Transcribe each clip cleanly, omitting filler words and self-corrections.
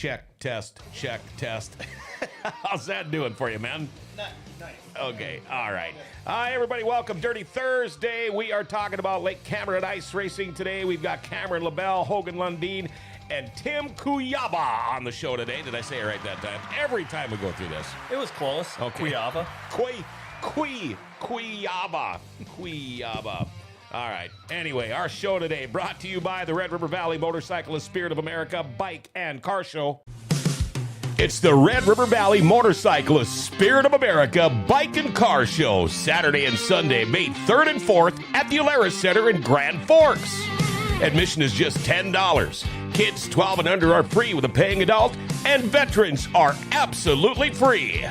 check, test, check, test. How's that doing for you, man? Nice. Okay, all right. Hi, everybody. Welcome. Dirty Thursday. We are talking about Lake Cameron ice racing today. We've got Cameron, LaBelle, Hogan, Lundeen, and Tim Kujawa on the show today. Did I say it right that time? Every time we go through this. It was close. Okay. Kujawa. Kujawa. All right. Anyway, our show today brought to you by the Red River Valley Motorcyclist Spirit of America Bike and Car Show. It's the Red River Valley Motorcyclist Spirit of America Bike and Car Show, Saturday and Sunday, May 3rd and 4th at the Alaris Center in Grand Forks. Admission is just $10. Kids 12 and under are free with a paying adult, and veterans are absolutely free.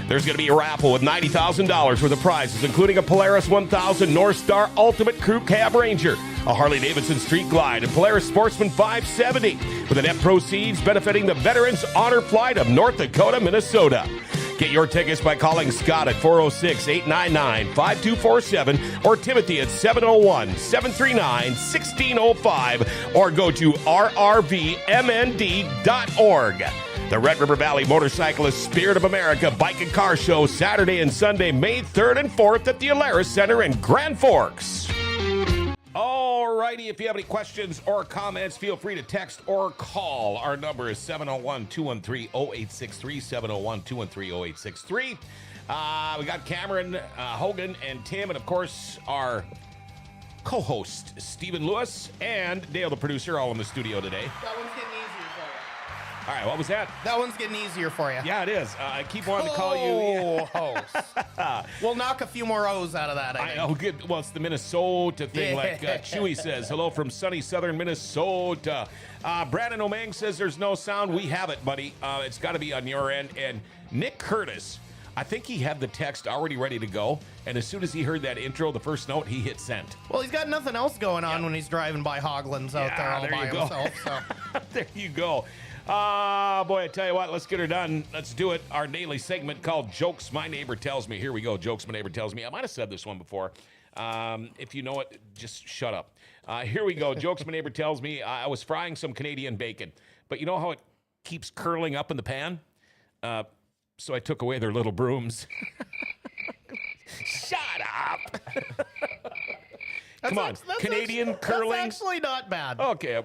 There's going to be a raffle with $90,000 worth of prizes, including a Polaris 1000 North Star Ultimate Crew Cab Ranger, a Harley-Davidson Street Glide, and Polaris Sportsman 570, with the net proceeds benefiting the Veterans Honor Flight of North Dakota, Minnesota. Get your tickets by calling Scott at 406-899-5247 or Timothy at 701-739-1605 or go to rrvmnd.org. The Red River Valley Motorcyclist Spirit of America Bike and Car Show, Saturday and Sunday, May 3rd and 4th at the Alaris Center in Grand Forks. All righty, if you have any questions or comments, feel free to text or call. Our number is 701-213-0863, 701-213-0863. We got Cameron, Hogan, and Tim, and of course, our co-host, Stephen Lewis, and Dale, the producer, all in the studio today. That one's getting easier for you. All right, what was that? That one's getting easier for you. Yeah, it is. I keep wanting to call you. Co-host. We'll knock a few more O's out of that, I think. I know, good. Well, it's the Minnesota thing, like Chewy says. Hello from sunny southern Minnesota. Brandon Omang says there's no sound. We have it, buddy. It's got to be on your end. And Nick Curtis, I think he had the text already ready to go. And as soon as he heard that intro, the first note, he hit send. Well, he's got nothing else going on when he's driving by Hoglands out there all by himself. So. There you go. Boy, I tell you what, let's get her done. Let's do it. Our daily segment called Jokes My Neighbor Tells Me. Here we go. Jokes My Neighbor Tells Me. I might have said this one before. If you know it, just shut up. Here we go. Jokes My Neighbor Tells Me. I was frying some Canadian bacon, but you know how it keeps curling up in the pan? So I took away their little brooms. Shut up. Come on. Canadian curling. That's actually not bad. Okay.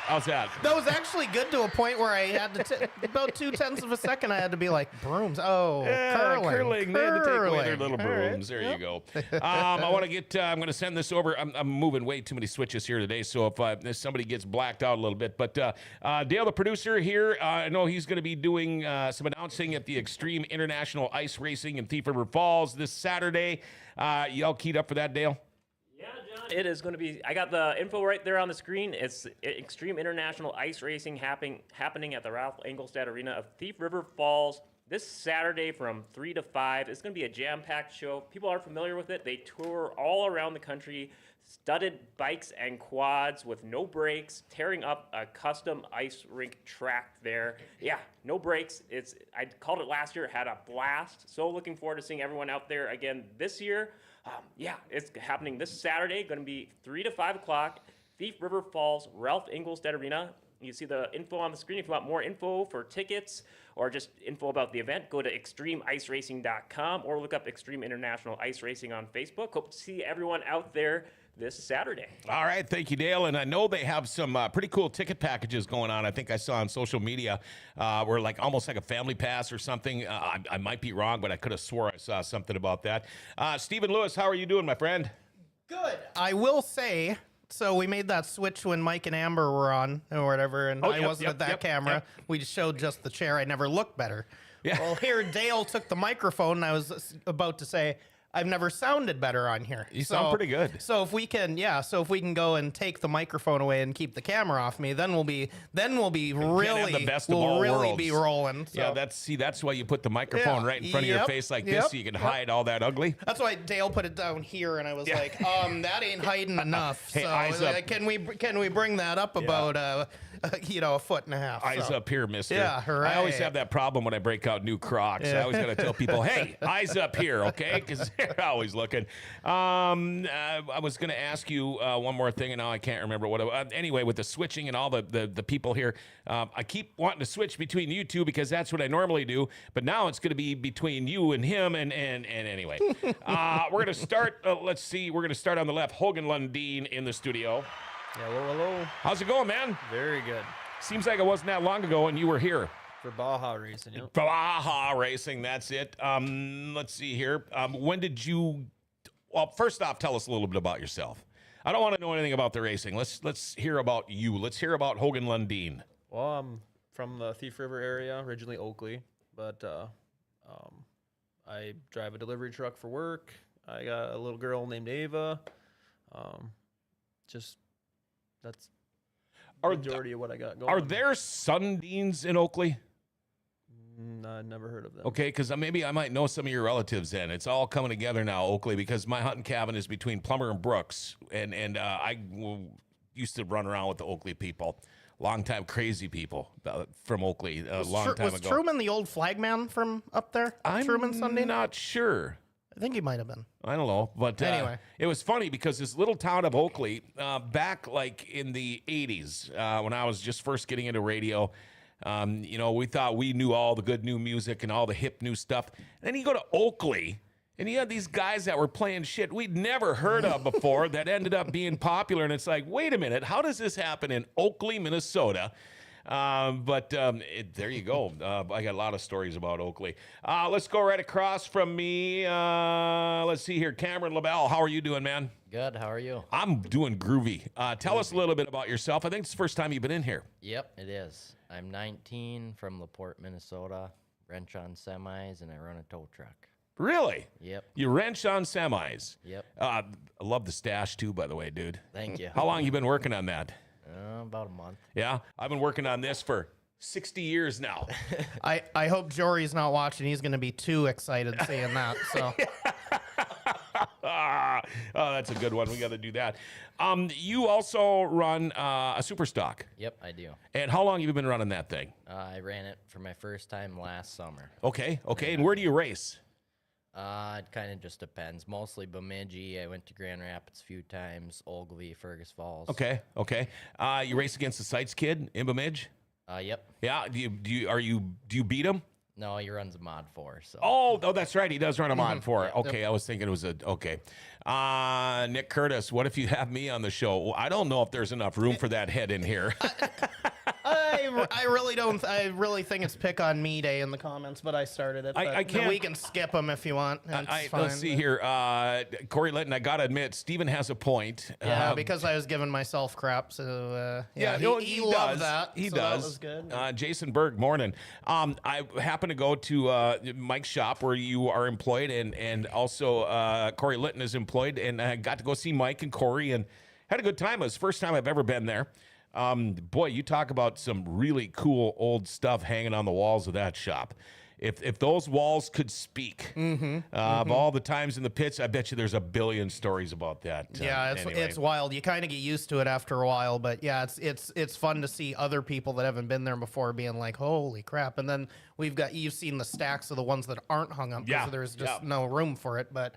How's that? That was actually good to a point where I had to, about 0.2 of a second, I had to be like, brooms. Oh, yeah, curling. They had to take away their little brooms. Right. There you go. I want to get, I'm going to send this over. I'm moving way too many switches here today, so if somebody gets blacked out a little bit. But Dale, the producer here, I know he's going to be doing some announcing at the Extreme International Ice Racing in Thief River Falls this Saturday. You all keyed up for that, Dale? Yeah, John, it is going to be. I got the info right there on the screen. It's Extreme International Ice Racing happening at the Ralph Engelstad Arena of Thief River Falls this Saturday from 3 to 5. It's going to be a jam-packed show. People are familiar with it. They tour all around the country, studded bikes and quads with no brakes, tearing up a custom ice rink track there. Yeah, no brakes. I called it last year. It had a blast. So looking forward to seeing everyone out there again this year. Yeah, it's happening this Saturday. Going to be 3 to 5 o'clock. Thief River Falls, Ralph Engelstad Arena. You see the info on the screen. If you want more info for tickets or just info about the event, go to extremeIceRacing.com or look up Extreme International Ice Racing on Facebook. Hope to see everyone out there this Saturday. All right, thank you, Dale. And I know they have some pretty cool ticket packages going on. I think I saw on social media where like almost like a family pass or something. I might be wrong, but I could have swore I saw something about that. Stephen Lewis, how are you doing, my friend? Good. I will say, so we made that switch when Mike and Amber were on or whatever, and I wasn't at that camera. Yep. We just showed just the chair. I never looked better. Yeah. Well, here Dale took the microphone, and I was about to say, I've never sounded better on here. You sound pretty good. So if we can, go and take the microphone away and keep the camera off me, then we'll be really the best of all worlds. Be rolling. So. Yeah, that's why you put the microphone right in front of your face like this, so you can hide all that ugly. That's why Dale put it down here, and I was like, that ain't hiding enough. Hey, so eyes up. Can we bring that up about a foot and a half? Eyes up here, mister. Yeah, right. I always have that problem when I break out new Crocs. I always got to tell people, hey, eyes up here, okay? Because You're always looking. I was going to ask you one more thing, and now I can't remember what. Anyway, with the switching and all the people here, I keep wanting to switch between you two because that's what I normally do. But now it's going to be between you and him. And anyway, we're going to start. Let's see. We're going to start on the left. Hogan Lundeen in the studio. Hello. How's it going, man? Very good. Seems like it wasn't that long ago, and you were here. For Baja racing, yep. Baja racing, that's it. Let's see here. When did you? Well, first off, tell us a little bit about yourself. I don't want to know anything about the racing. Let's hear about you. Let's hear about Hogan Lundeen. Well, I'm from the Thief River area, originally Oakley, but I drive a delivery truck for work. I got a little girl named Ava. That's the majority of what I got going. Are there Sundeens in Oakley? I never heard of them. Okay, because maybe I might know some of your relatives then. It's all coming together now, Oakley, because my hunting cabin is between Plummer and Brooks, and I used to run around with the Oakley people. Long time crazy people from Oakley, long time was ago. Truman the old flagman from up there? Truman Sunday? I'm not sure. I think he might have been. I don't know, but anyway, it was funny because this little town of Oakley, back like in the 80s, when I was just first getting into radio, we thought we knew all the good new music and all the hip new stuff. And then you go to Oakley, and you had these guys that were playing shit we'd never heard of before that ended up being popular. And it's like, wait a minute, how does this happen in Oakley, Minnesota? There you go. I got a lot of stories about Oakley. Let's go right across from me. Let's see here. Cameron LaBelle, how are you doing, man? Good. How are you? I'm doing groovy. Tell us a little bit about yourself. I think it's the first time you've been in here. Yep, it is. I'm 19 from LaPorte, Minnesota. Wrench on semis, and I run a tow truck. Really? Yep. You wrench on semis. Yep. I love the stash too, by the way, dude. Thank you. How long you been working on that? About a month. Yeah, I've been working on this for 60 years now. I hope Jory's not watching. He's going to be too excited seeing that. So. Oh, that's a good one. We got to do that. You also run a super stock. Yep, I do. And how long have you been running that thing? I ran it for my first time last summer. Okay. And where do you race? It kind of just depends. Mostly Bemidji. I went to Grand Rapids a few times. Ogilvie, Fergus Falls. Okay. You race against the Sights kid in Bemidji? Yep. Yeah. Do you beat him? No, he runs a Mod 4. So. Oh, that's right. He does run a Mod 4. Okay, I was thinking it was okay. Nick Curtis, what if you have me on the show? Well, I don't know if there's enough room for that head in here. I really don't. I really think it's pick on me day in the comments, but I started it. I can't. We can skip them if you want. It's fine. Let's see here. Corey Litton, I got to admit, Steven has a point. Yeah, because I was giving myself crap. So, he does. loved that. He so does. That was good. Jason Berg, morning. I happened to go to Mike's shop where you are employed, and also Corey Litton is employed, and I got to go see Mike and Corey and had a good time. It was the first time I've ever been there. Boy, you talk about some really cool old stuff hanging on the walls of that shop. If those walls could speak, of all the times in the pits, I bet you there's a billion stories about that. It's wild. You kind of get used to it after a while, but yeah, it's fun to see other people that haven't been there before being like, holy crap. And then you've seen the stacks of the ones that aren't hung up because there's just no room for it. But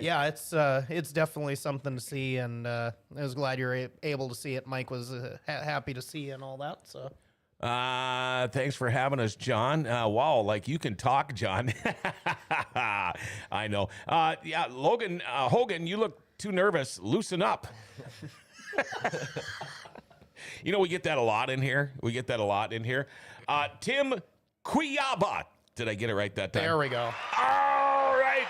yeah, it's definitely something to see, and I was glad you're able to see it. Mike was happy to see you and all that. So. Thanks for having us, John. Wow, like you can talk, John. I know. Logan, Hogan, you look too nervous. Loosen up. We get that a lot in here. Tim Kujawa. Did I get it right that time? There we go. All right.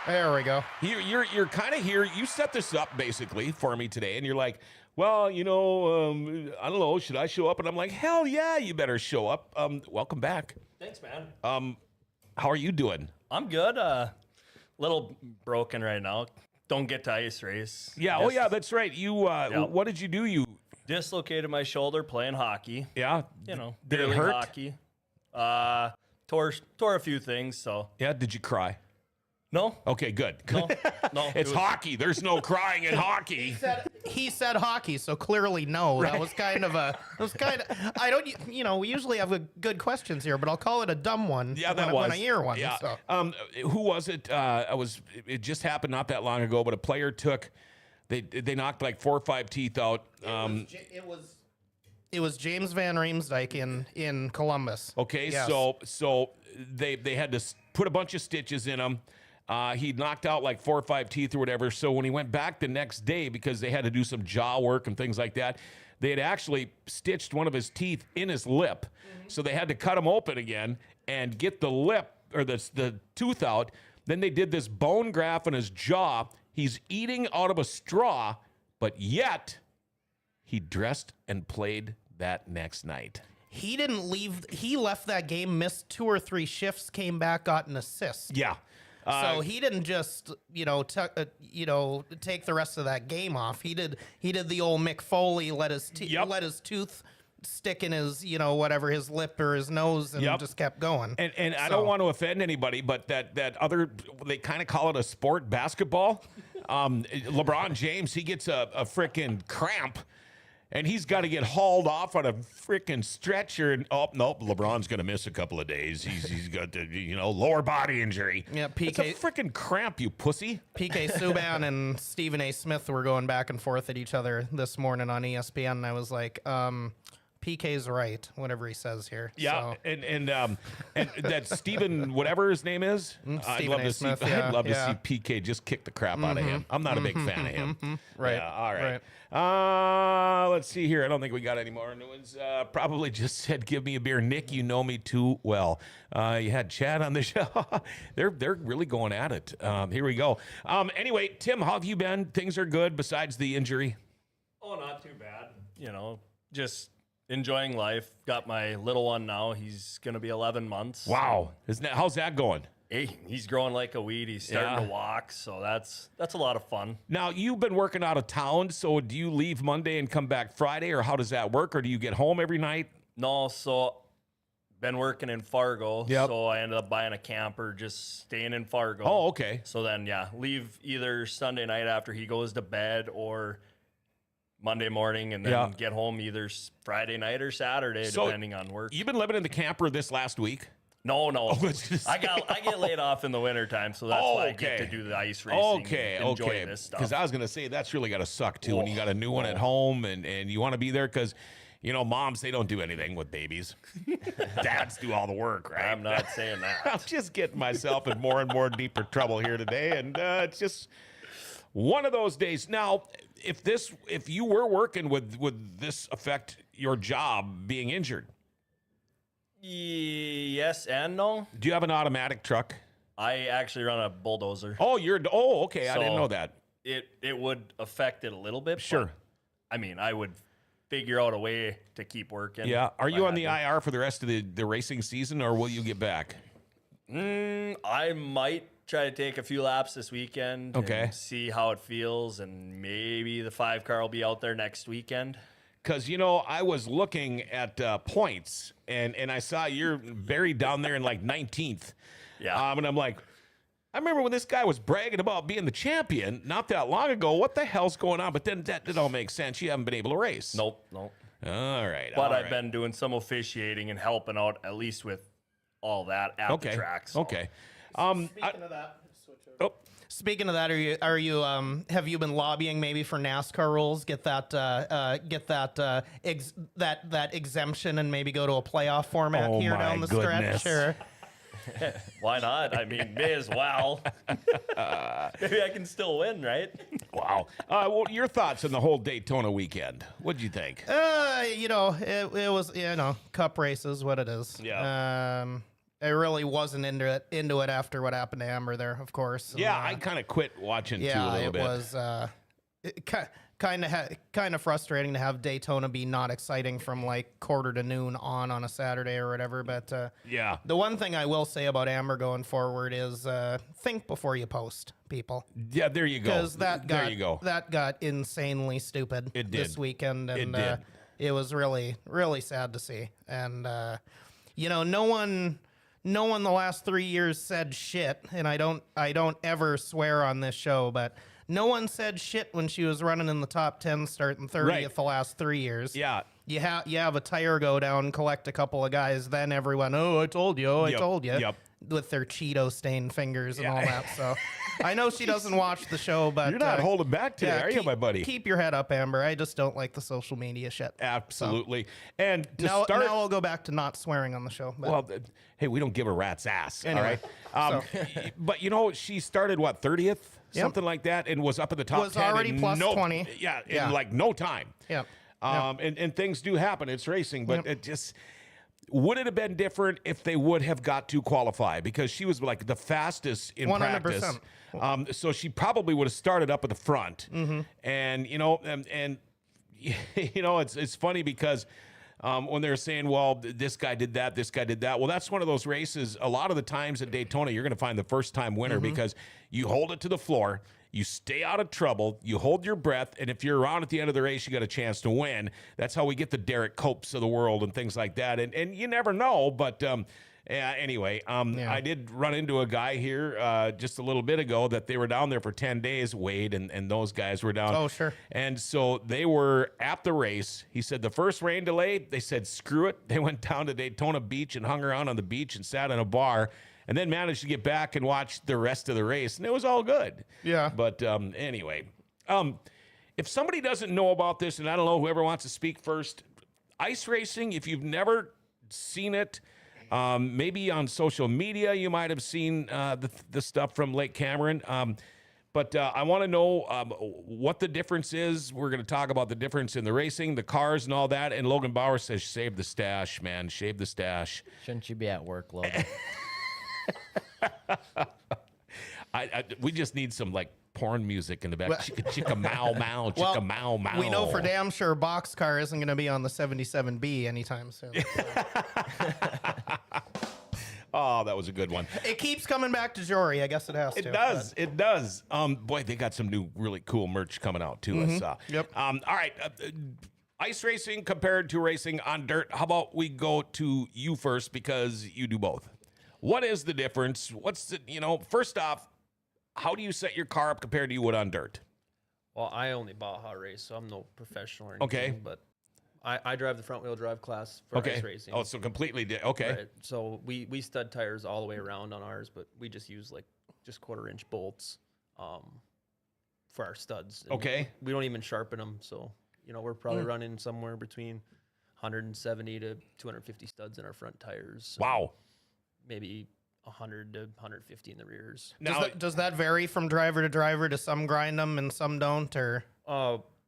There we go. You're kind of here. You set this up basically for me today, and you're like, well, I don't know, should I show up? And I'm like, hell yeah, you better show up. Welcome back. Thanks, man. How are you doing? I'm good. Little broken right now. Don't get to ice race. Yeah. Yeah, that's right. You. What did you do? You dislocated my shoulder playing hockey. Yeah. Did it hurt? Hockey. Tore a few things. So. Yeah. Did you cry? No. Okay, good. No. It's hockey. There's no crying in hockey. he said hockey, so clearly no. Right. That was kind of I don't, we usually have good questions here, but I'll call it a dumb one. Yeah, when I hear one. Yeah. So. Who was it? It just happened not that long ago, but a player they knocked like 4 or 5 teeth out. It was James Van Riemsdyk in Columbus. Okay, yes. So they had to put a bunch of stitches in him. He knocked out like 4 or 5 teeth or whatever. So when he went back the next day, because they had to do some jaw work and things like that, they had actually stitched one of his teeth in his lip. Mm-hmm. So they had to cut him open again and get the lip or the tooth out. Then they did this bone graft in his jaw. He's eating out of a straw, but yet he dressed and played that next night. He didn't leave. He left that game, missed 2 or 3 shifts, came back, got an assist. Yeah. So he didn't just, take the rest of that game off. He did the old Mick Foley, let his tooth stick in his, his lip or his nose, and just kept going. And I don't want to offend anybody, but that other, they kind of call it a sport, basketball. LeBron James, he gets a freaking cramp. And he's got to get hauled off on a freaking stretcher. And nope, LeBron's going to miss a couple of days. He's got the lower body injury. Yeah, PK. It's a freaking cramp, you pussy. PK Subban and Stephen A. Smith were going back and forth at each other this morning on ESPN, and I was like, PK's right, whatever he says here. Yeah, so. and that Stephen, whatever his name is, I'd love to see PK just kick the crap out of him. I'm not a big fan of him. Right. Yeah, all right. Let's see here. I don't think we got any more new ones. Probably just said, give me a beer. Nick, you know me too well. You had Chad on the show. They're really going at it. Here we go. Anyway, Tim, how have you been? Things are good besides the injury? Oh, not too bad. Just enjoying life. Got my little one now. He's going to be 11 months. Wow. How's that going? Hey, he's growing like a weed. He's starting to walk, so that's a lot of fun. Now, you've been working out of town, so do you leave Monday and come back Friday, or how does that work? Or do you get home every night? No, so been working in Fargo, so I ended up buying a camper, just staying in Fargo. Oh, okay. So then, leave either Sunday night after he goes to bed or Monday morning, and then get home either Friday night or Saturday, depending on work. You've been living in the camper this last week? No. I get laid off in the wintertime, so that's why I get to do the ice racing. Enjoy this stuff. Because I was going to say, that's really got to suck, too, when you got a new one at home, and you want to be there because, moms, they don't do anything with babies. Dads do all the work, right? I'm not saying that. I'm just getting myself in more and more deeper trouble here today, and it's just one of those days. Now, if you were working, would this affect your job being injured? Yes and no. Do you have an automatic truck? I actually run a bulldozer. Oh, okay. So I didn't know that. It would affect it a little bit. Sure. But, I would figure out a way to keep working. Yeah. Are you on the IR for the rest of the racing season, or will you get back? I might try to take a few laps this weekend. Okay. And see how it feels, and maybe the 5 car will be out there next weekend. Because, I was looking at points, and I saw you're buried down there in like 19th. Yeah. And I'm like, I remember when this guy was bragging about being the champion not that long ago. What the hell's going on? But then that all makes sense. You haven't been able to race. Nope. All right. But I've been doing some officiating and helping out at least with all that at the track. So. Okay. Speaking of that, Speaking of that, have you been lobbying maybe for NASCAR rules? Get that exemption and maybe go to a playoff format down the stretch. Sure. Why not? May as well. Maybe I can still win, right? Wow. Well, your thoughts on the whole Daytona weekend? What'd you think? It was cup races, what it is. Yeah. I really wasn't into it after what happened to Amber there, of course. And, I kind of quit watching too a little bit. Yeah, it was kind of frustrating to have Daytona be not exciting from like quarter to noon on a Saturday or whatever. But the one thing I will say about Amber going forward is think before you post, people. Yeah, there you go. Because that got insanely stupid this weekend, and it was really, really sad to see. And no one the last 3 years said shit, and I don't ever swear on this show, but no one said shit when she was running in the top 10, starting 30th the last 3 years. Yeah. You have a tire go down, collect a couple of guys, then everyone, oh, I told you, I told you. Yep. With their Cheeto stained fingers and all that. So I know she doesn't watch the show, but you're not holding back today, are you, my buddy? Keep your head up, Amber. I just don't like the social media shit. Absolutely. So. And now I'll go back to not swearing on the show. But. Well, hey, we don't give a rat's ass. Anyway, all right. But she started 30th, something like that, and was up in the top 10. Was already plus 20. Yeah, in like no time. Yeah. And things do happen. It's racing, but it just. Would it have been different if they would have got to qualify? Because she was like the fastest in 100%. practice. So she probably would have started up at the front. Mm-hmm. And, it's funny because when they're saying, well, this guy did that, this guy did that. Well, that's one of those races. A lot of the times at Daytona, you're going to find the first-time winner because you hold it to the floor. You stay out of trouble, you hold your breath, and if you're around at the end of the race, you got a chance to win. That's how we get the Derek Copes of the world and things like that. And you never know, but anyway, I did run into a guy here just a little bit ago that they were down there for 10 days, Wade and those guys were down. Oh, sure. And so they were at the race. He said the first rain delay, they said, screw it. They went down to Daytona Beach and hung around on the beach and sat in a bar. And then managed to get back and watch the rest of the race, and it was all good. Yeah. But anyway, if somebody doesn't know about this, and I don't know, whoever wants to speak first, ice racing, if you've never seen it, maybe on social media you might have seen the stuff from Lake Cameron. But I want to know what the difference is. We're going to talk about the difference in the racing, the cars, and all that. And Logan Bauer says, save the stash, man. Shave the stash. Shouldn't you be at work, Logan? We just need some porn music in the back. Chicka chicka mow mow, chicka mow mow. We know for damn sure Boxcar isn't going to be on the 77B anytime soon. Oh, that was a good one. It keeps coming back to Jory. I guess it has to. It does. But. It does. Boy, they got some new really cool merch coming out too. Yep. All right. Ice racing compared to racing on dirt. How about we go to you first because you do both. What is the difference? First off, how do you set your car up compared to you would on dirt? Well, I only Baja race, so I'm no professional or anything. Okay. But I drive the front wheel drive class for ice racing. Oh, so completely okay. Right. So we stud tires all the way around on ours, but we just use just 1/4-inch bolts for our studs. And okay. We don't even sharpen them, so we're probably running somewhere between 170 to 250 studs in our front tires. So wow. Maybe 100 to 150 in the rears. Now, does that vary from driver to driver? Do some grind them and some don't? Or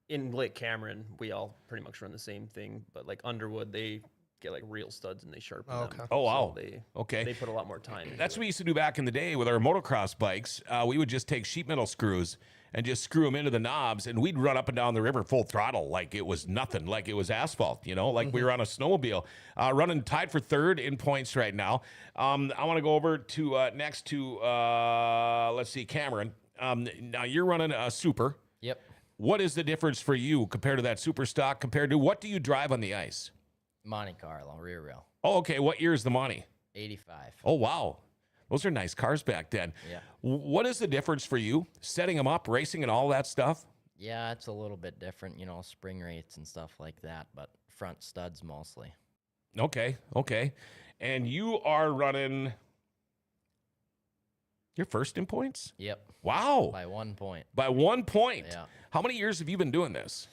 in Lake Cameron, we all pretty much run the same thing. But Underwood, they get real studs and they sharpen them. Oh wow. So they put a lot more time. That's what we used to do back in the day with our motocross bikes. We would just take sheet metal screws and just screw them into the knobs, and we'd run up and down the river full throttle like it was nothing, like it was asphalt, like we were on a snowmobile. Running tied for third in points right now. I want to go over to next to, let's see, Cameron. Now you're running a Super. Yep. What is the difference for you compared to that Super stock compared to what do you drive on the ice? Monte Carlo, rear rail. Oh, okay. What year is the Monte? 85. Oh, wow. Those are nice cars back then. Yeah. What is the difference for you, setting them up, racing, and all that stuff? Yeah, it's a little bit different, spring rates and stuff like that, but front studs mostly. Okay. And you are running your first in points? Yep. Wow. By 1 point. By 1 point? Yeah. How many years have you been doing this?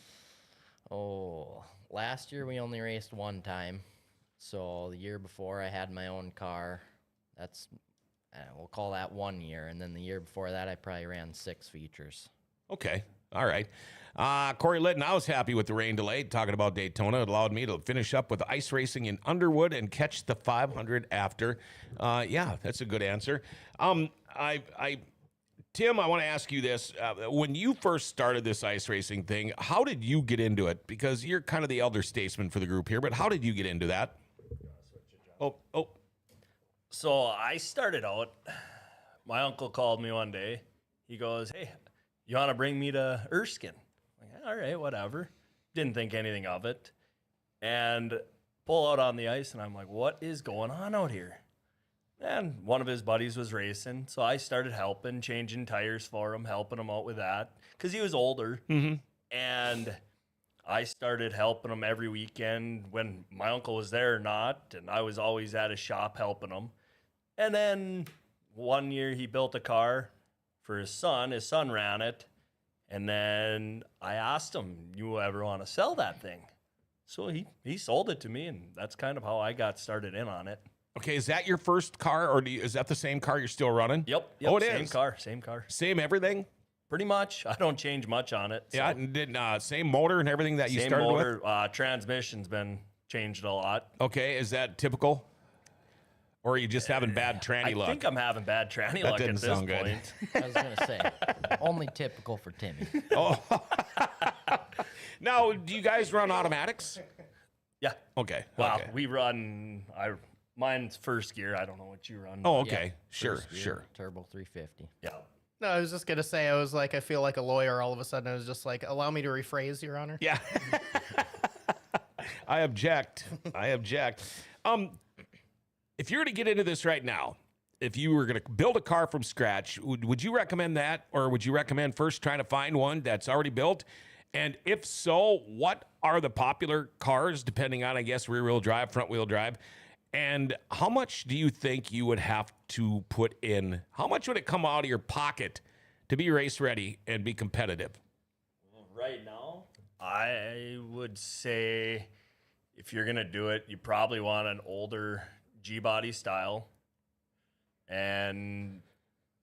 Oh, last year we only raced one time. So the year before I had my own car. That's... we'll call that 1 year. And then the year before that, I probably ran 6 features. Okay. All right. Corey Litton, I was happy with the rain delay. Talking about Daytona, it allowed me to finish up with ice racing in Underwood and catch the 500 after. Yeah, that's a good answer. Tim, I want to ask you this. When you first started this ice racing thing, how did you get into it? Because you're kind of the elder statesman for the group here, but how did you get into that? Oh. So I started out, my uncle called me one day. He goes, hey, you want to bring me to Erskine? I'm like, all right, whatever. Didn't think anything of it. And pull out on the ice, and I'm like, what is going on out here? And one of his buddies was racing, so I started helping, changing tires for him, helping him out with that, because he was older. And I started helping him every weekend when my uncle was there or not, and I was always at his shop helping him. And then one year he built a car for his son. His son ran it. And then I asked him, you ever want to sell that thing? So he sold it to me, and that's kind of how I got started in on it. Okay, is that your first car, or is that the same car you're still running? Yep. Oh, it same is? Same car. Same everything? Pretty much. I don't change much on it. Yeah, and did same motor and everything that you Same started motor. with? Transmission's been changed a lot. Okay, is that typical? Or are you just having bad tranny luck? I think I'm having bad tranny That luck at didn't this sound good. point. I was going to say, only typical for Timmy. Oh. Now, do you guys run automatics? Yeah. Okay. Wow. Okay. We run. Mine's first gear. I don't know what you run. Oh, okay. Yeah, Sure, first gear, sure. Turbo 350. Yeah. No, I was just gonna say, I was like, I feel like a lawyer all of a sudden. I was just like, allow me to rephrase, Your Honor. Yeah. I object. If you were to get into this right now, if you were going to build a car from scratch, would you recommend that? Or would you recommend first trying to find one that's already built? And if so, what are the popular cars, depending on, I guess, rear-wheel drive, front-wheel drive? And how much do you think you would have to put in? How much would it come out of your pocket to be race ready and be competitive? Right now, I would say if you're going to do it, you probably want an older G-body style. And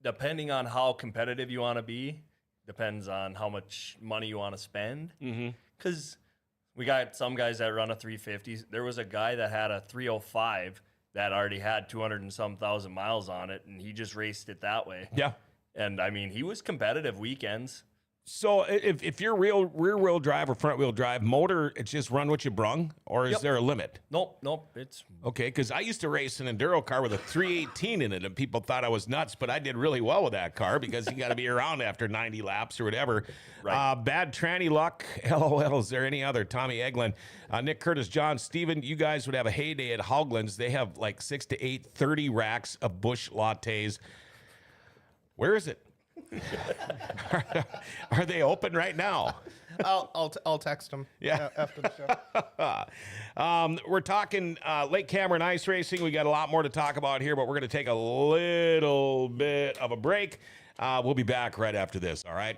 depending on how competitive you want to be, depends on how much money you want to spend. Because we got some guys that run a 350. There was a guy that had a 305 that already had 200 and some thousand miles on it, and he just raced it that way. Yeah. And I mean, he was competitive weekends. So if you're rear-wheel drive or front-wheel drive, motor, it's just run what you brung? Or is there a limit? Nope. It's Okay, because I used to race an enduro car with a 318 in it, and people thought I was nuts, but I did really well with that car because you got to be around after 90 laps or whatever. Right. Bad tranny luck. LOL. Is there any other? Tommy Eglin, Nick Curtis, John, Steven, you guys would have a heyday at Hoagland's. They have like 6 to 8, 30 racks of Busch lattes. Where is it? Are they open right now? I'll text him. Yeah. After the show. We're talking Lake Cameron ice racing. We got a lot more to talk about here, but we're going to take a little bit of a break. We'll be back right after this, all right?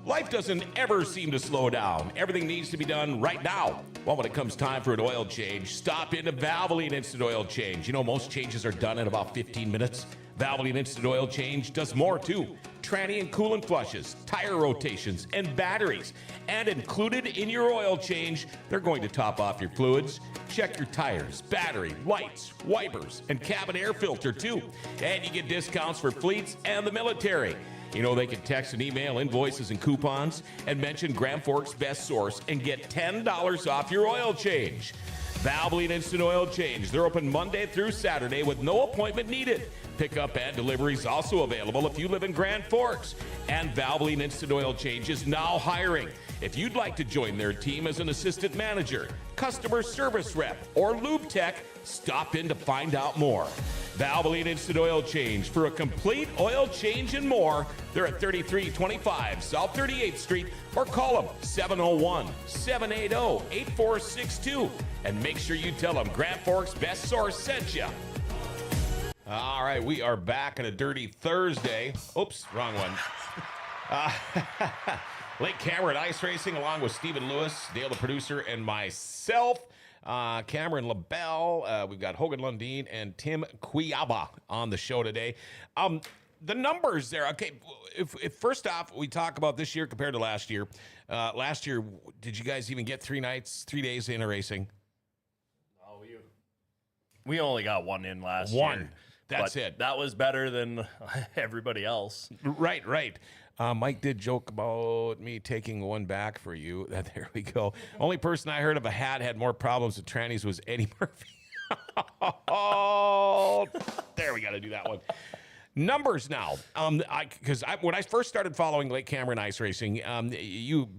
Life doesn't ever seem to slow down. Everything needs to be done right now. Well, when it comes time for an oil change, stop into Valvoline Instant Oil Change. You know, most changes are done in about 15 minutes. Valvoline Instant Oil Change does more, too. Tranny and coolant flushes, tire rotations, and batteries. And included in your oil change, they're going to top off your fluids, check your tires, battery, lights, wipers, and cabin air filter, too. And you get discounts for fleets and the military. You know, they can text and email invoices and coupons and mention Grand Forks Best Source and get $10 off your oil change. Valvoline Instant Oil Change. They're open Monday through Saturday with no appointment needed. Pickup and delivery is also available if you live in Grand Forks. And Valvoline Instant Oil Change is now hiring. If you'd like to join their team as an assistant manager, customer service rep, or lube tech, stop in to find out more. Valvoline Instant Oil Change for a complete oil change and more. They're at 3325 South 38th Street or call them 701-780-8462 and make sure you tell them Grand Forks Best Source sent you. All right, we are back on a Dirty Thursday. Oops, wrong one. Lake Cameron Ice Racing along with Stephen Lewis, Dale the producer, and myself. Cameron LaBelle, we've got Hogan Lundeen and Tim Kujawa on the show today. The numbers there, okay, if first off, we talk about this year compared to last year. Last year, did you guys even get 3 days in a racing? No, we only got one in last year. One. That's it. That was better than everybody else. Right. Mike did joke about me taking one back for you. There we go. Only person I heard of had more problems with trannies was Eddie Murphy. Oh, there, we got to do that one. Numbers now. Because when I first started following Lake Cameron ice racing, you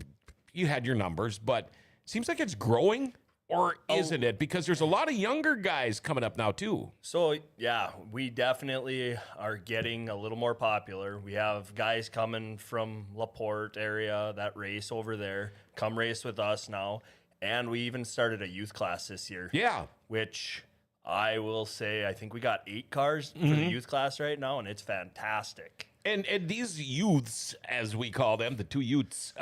had your numbers, but it seems like it's growing. or isn't it? Because there's a lot of younger guys coming up now too. So yeah, we definitely are getting a little more popular. We have guys coming from LaPorte area that race over there, come race with us now. And we even started a youth class this year. Yeah. Which I will say, I think we got 8 cars for the youth class right now, and it's fantastic. And these youths, as we call them, the 2 youths,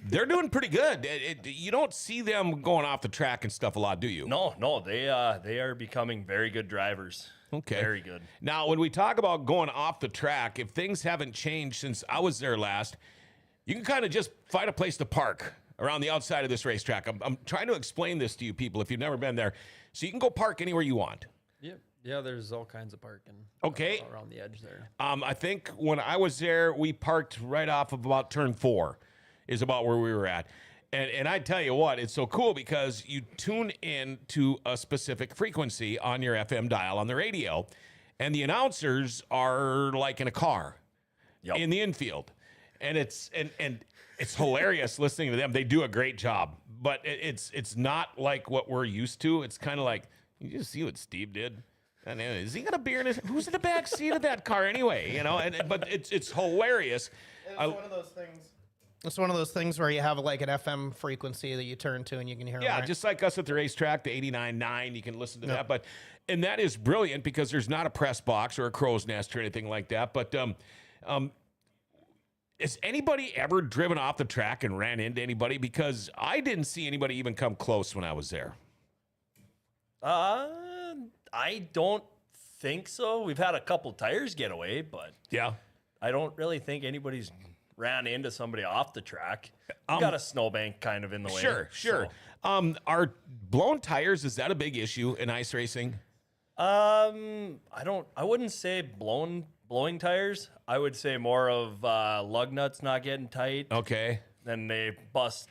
they're doing pretty good. You don't see them going off the track and stuff a lot, do you? No, they are becoming very good drivers. Okay. Very good. Now, when we talk about going off the track, if things haven't changed since I was there last, you can kind of just find a place to park around the outside of this racetrack. I'm trying to explain this to you people if you've never been there. So you can go park anywhere you want. Yeah, there's all kinds of parking. Okay. Around the edge there. I think when I was there, we parked right off of about turn 4 is about where we were at. And I tell you what, it's so cool because you tune in to a specific frequency on your FM dial on the radio, and the announcers are like in a car in the infield. And it's hilarious listening to them. They do a great job, but it's not like what we're used to. It's kind of like, you just see what Steve did. And is he got a beer in his? Who's in the back seat of that car anyway? You know, but it's hilarious. It's one of those things. It's one of those things where you have like an FM frequency that you turn to and you can hear. Yeah, them, right? just like us at the racetrack, the 89.9, you can listen to that. And that is brilliant because there's not a press box or a crow's nest or anything like that. But has anybody ever driven off the track and ran into anybody? Because I didn't see anybody even come close when I was there. I don't think so. We've had a couple tires get away, but yeah, I don't really think anybody's ran into somebody off the track. We got a snowbank kind of in the way. Sure. So. Are blown tires, is that a big issue in ice racing? I wouldn't say blowing tires. I would say more of lug nuts not getting tight. Okay. Then they bust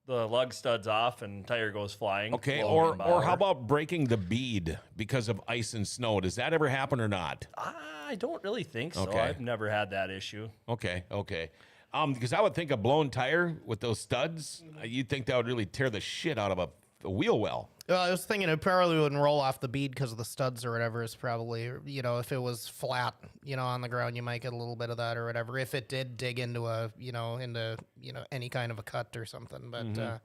the lug studs off and tire goes flying. Okay, or how about breaking the bead because of ice and snow? Does that ever happen or not? I don't really think so. Okay. I've never had that issue. Okay. Because I would think a blown tire with those studs, you'd think that would really tear the shit out of a wheel well. I was thinking it probably wouldn't roll off the bead because of the studs or whatever. Is probably, if it was flat, on the ground, you might get a little bit of that or whatever. If it did dig into any kind of a cut or something. But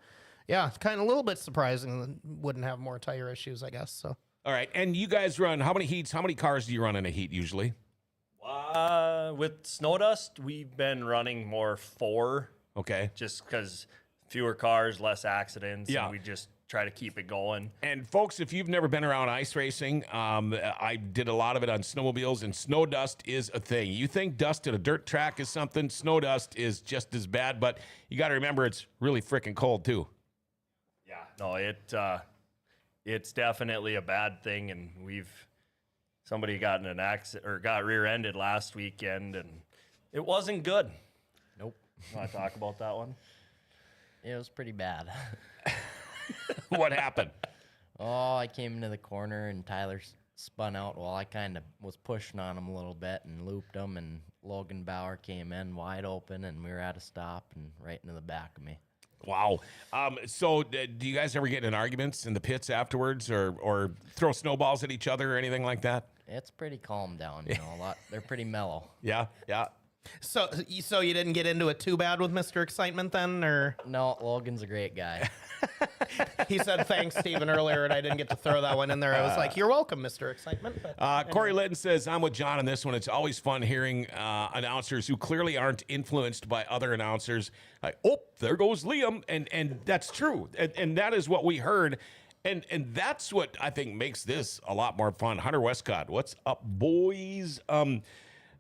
yeah, it's kind of a little bit surprising that wouldn't have more tire issues, I guess. So. All right, and you guys run how many heats? How many cars do you run in a heat usually? With snow dust, we've been running more 4. Okay. Just because fewer cars, less accidents. Yeah. And we just try to keep it going. And folks, if you've never been around ice racing, I did a lot of it on snowmobiles, and snow dust is a thing. You think dust at a dirt track is something, snow dust is just as bad, but you got to remember it's really freaking cold too. Yeah. No, it's definitely a bad thing, and somebody got in an accident or got rear-ended last weekend, and it wasn't good. Nope. Want to talk about that one? It was pretty bad. What happened? Oh, I came into the corner and Tyler spun out. Well, I kind of was pushing on him a little bit and looped him, and Logan Bauer came in wide open, and we were at a stop and right into the back of me. Wow. So do you guys ever get in arguments in the pits afterwards or throw snowballs at each other or anything like that? It's pretty calm down, a lot. They're pretty mellow. Yeah. So you didn't get into it too bad with Mr. Excitement then, or? No, Logan's a great guy. He said thanks, Steven, earlier, and I didn't get to throw that one in there. I was like, you're welcome, Mr. Excitement. But, Corey Litton says, I'm with John on this one. It's always fun hearing announcers who clearly aren't influenced by other announcers. Like, oh, there goes Liam. And that's true. And that is what we heard. And that's what I think makes this a lot more fun. Hunter Westcott, what's up, boys?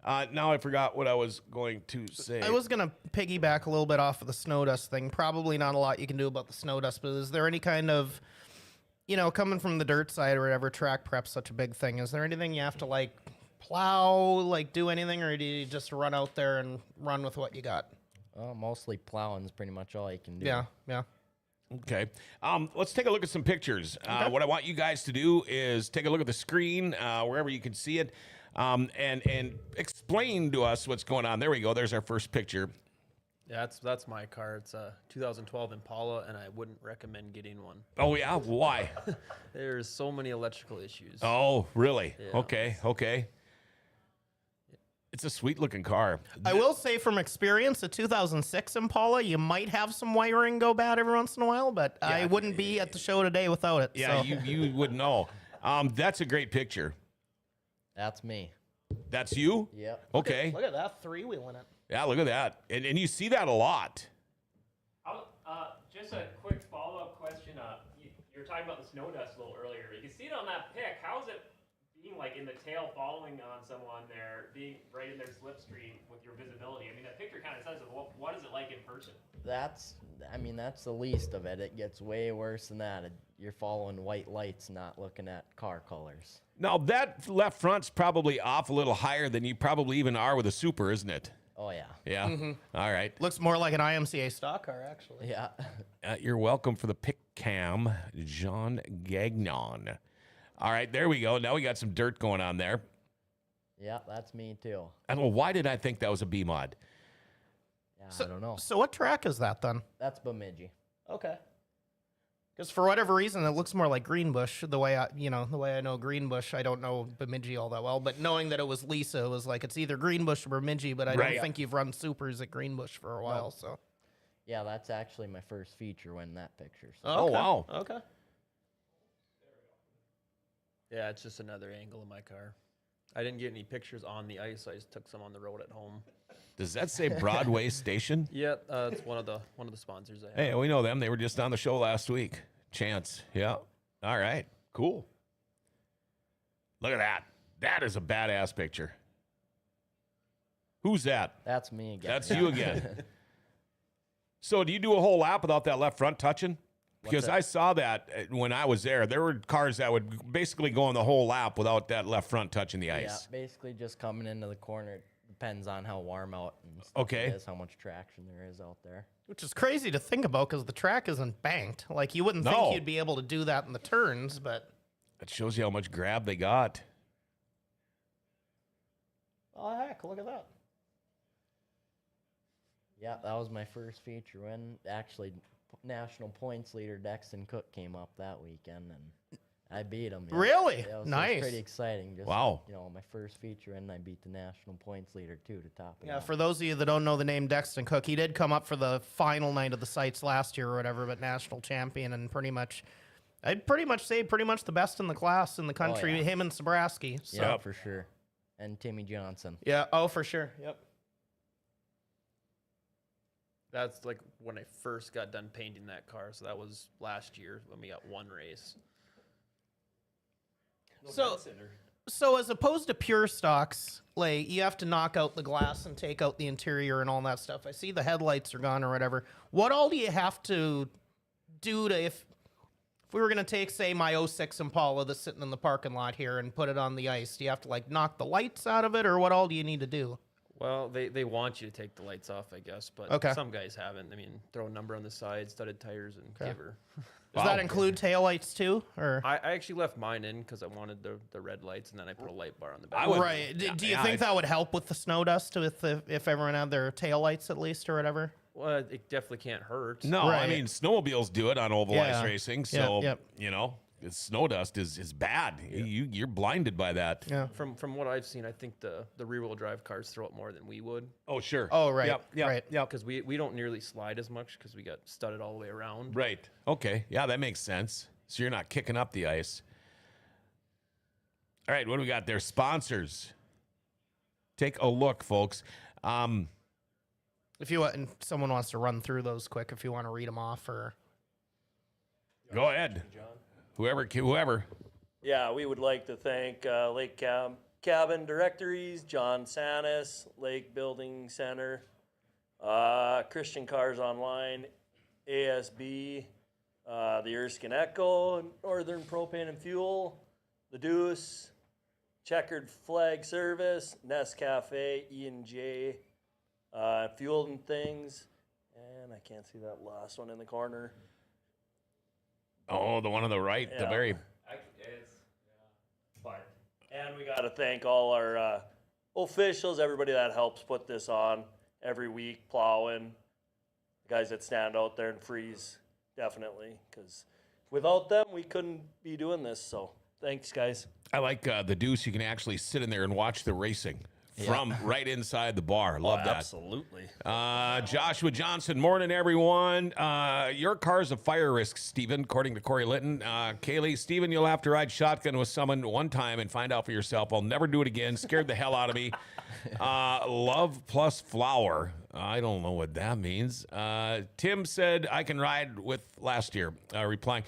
Now I forgot what I was going to say. I was going to piggyback a little bit off of the snow dust thing. Probably not a lot you can do about the snow dust, but is there any kind of, coming from the dirt side or whatever, track prep's such a big thing. Is there anything you have to, plow, do anything, or do you just run out there and run with what you got? Mostly plowing is pretty much all you can do. Yeah. Okay. Let's take a look at some pictures. What I want you guys to do is take a look at the screen, wherever you can see it. And explain to us what's going on. There we go. There's our first picture. Yeah, that's my car. It's a 2012 Impala, and I wouldn't recommend getting one. Oh, yeah? Why? There's so many electrical issues. Oh, really? Yeah. Okay. It's a sweet-looking car. I will say from experience, a 2006 Impala, you might have some wiring go bad every once in a while, but I wouldn't be at the show today without it. Yeah, so. you would know. That's a great picture. That's me. That's you? Yep. Okay. Look at that three-wheeling it. Yeah, look at that. And you see that a lot. Just a quick follow-up question. You were talking about the snow dust a little earlier. You can see it on that pic. How's it being like in the tail following on someone there, being right in their slipstream with your visibility? I mean, that picture kind of says it. What is it like in person? That's the least of it. It gets way worse than that. You're following white lights, not looking at car colors. Now, that left front's probably off a little higher than you probably even are with a Super, isn't it? Oh, yeah. Yeah. All right. Looks more like an IMCA stock car, actually. Yeah. You're welcome for the pick cam, John Gagnon. All right, there we go. Now we got some dirt going on there. Yeah, that's me, too. I don't know. Why did I think that was a B-mod? Yeah, I don't know. So what track is that then? That's Bemidji. Okay. Because for whatever reason, it looks more like Greenbush. The way I know Greenbush, I don't know Bemidji all that well. But knowing that it was Lisa, it was like it's either Greenbush or Bemidji. But I Right. don't think you've run supers at Greenbush for a while. So. Yeah, that's actually my first feature win that picture. So. Oh, wow. Okay. Yeah, it's just another angle of my car. I didn't get any pictures on the ice. I just took some on the road at home. Does that say Broadway Station? Yeah, it's one of the sponsors I have. Hey, we know them. They were just on the show last week. Chance. Yeah. All right. Cool. Look at that. That is a badass picture. Who's that? That's me again. That's you again. So do you do a whole lap without that left front touching? Because I saw that when I was there. There were cars that would basically go on the whole lap without that left front touching the ice. Yeah, basically just coming into the corner. It depends on how warm out and stuff Okay. it is, how much traction there is out there. Which is crazy to think about because the track isn't banked. Like you wouldn't No. think you'd be able to do that in the turns, but. That shows you how much grab they got. Oh heck! Look at that. Yeah, that was my first feature win. Actually, national points leader Dexton Cook came up that weekend, and I beat him. Yeah. Really? Yeah, so Nice. It was pretty exciting. Just, Wow. My first feature win, I beat the national points leader, too, to top it Yeah, off. for those of you that don't know the name Dexton Cook, he did come up for the final night of the sites last year or whatever, but national champion and I'd pretty much say the best in the class in the country, yeah. him and Sabraski. So. Yeah, for sure. And Timmy Johnson. Yeah, oh, for sure. Yep. That's like when I first got done painting that car. So that was last year when we got one race. So as opposed to pure stocks, like you have to knock out the glass and take out the interior and all that stuff. I see the headlights are gone or whatever. What all do you have to do to if we were gonna take, say, my 06 Impala that's sitting in the parking lot here and put it on the ice? Do you have to like knock the lights out of it, or what all do you need to do? Well, they want you to take the lights off, I guess, but Okay. some guys haven't. I mean, throw a number on the side, studded tires, and give her. Does that include taillights too, or? I actually left mine in because I wanted the red lights, and then I put a light bar on the back. Right. Do you think that would help with the snow dust if everyone had their taillights at least or whatever? Well, it definitely can't hurt. No, I Right. mean, snowmobiles do it on oval Yeah. ice racing. Yep, So, yep. the snow dust is bad. You're blinded by that. Yeah. From what I've seen, I think the rear-wheel drive cars throw it more than we would Oh, sure. Oh, right. Yep, Right. yep. because we don't nearly slide as much because we got studded all the way around. Right. Okay. Yeah, that makes sense. So you're not kicking up the ice. All right, what do we got there? Sponsors. Take a look, folks. If you and someone wants to run through those quick, if you want to read them off, or Go ahead. Whoever. Yeah, we would like to thank Lake Cabin Directories, John Sanis, Lake Building Center, Christian Cars Online, ASB, the Erskine Echo, Northern Propane and Fuel, The Deuce, Checkered Flag Service, Nest Cafe, E&J, Fuel and Things, and I can't see that last one in the corner. Oh, the one on the right, the very. And we got to thank all our officials, everybody that helps put this on every week, plowing, guys that stand out there and freeze, definitely. Because without them, we couldn't be doing this. So thanks, guys. I like the Deuce. You can actually sit in there and watch the racing from right inside the bar. Love that. Absolutely. Joshua Johnson, morning, everyone. Your car's a fire risk, Steven, according to Corey Litton. Kaylee, Steven, you'll have to ride shotgun with someone one time and find out for yourself. I'll never do it again. Scared the hell out of me. Love plus flower. I don't know what that means. Tim said I can ride with last year, replying.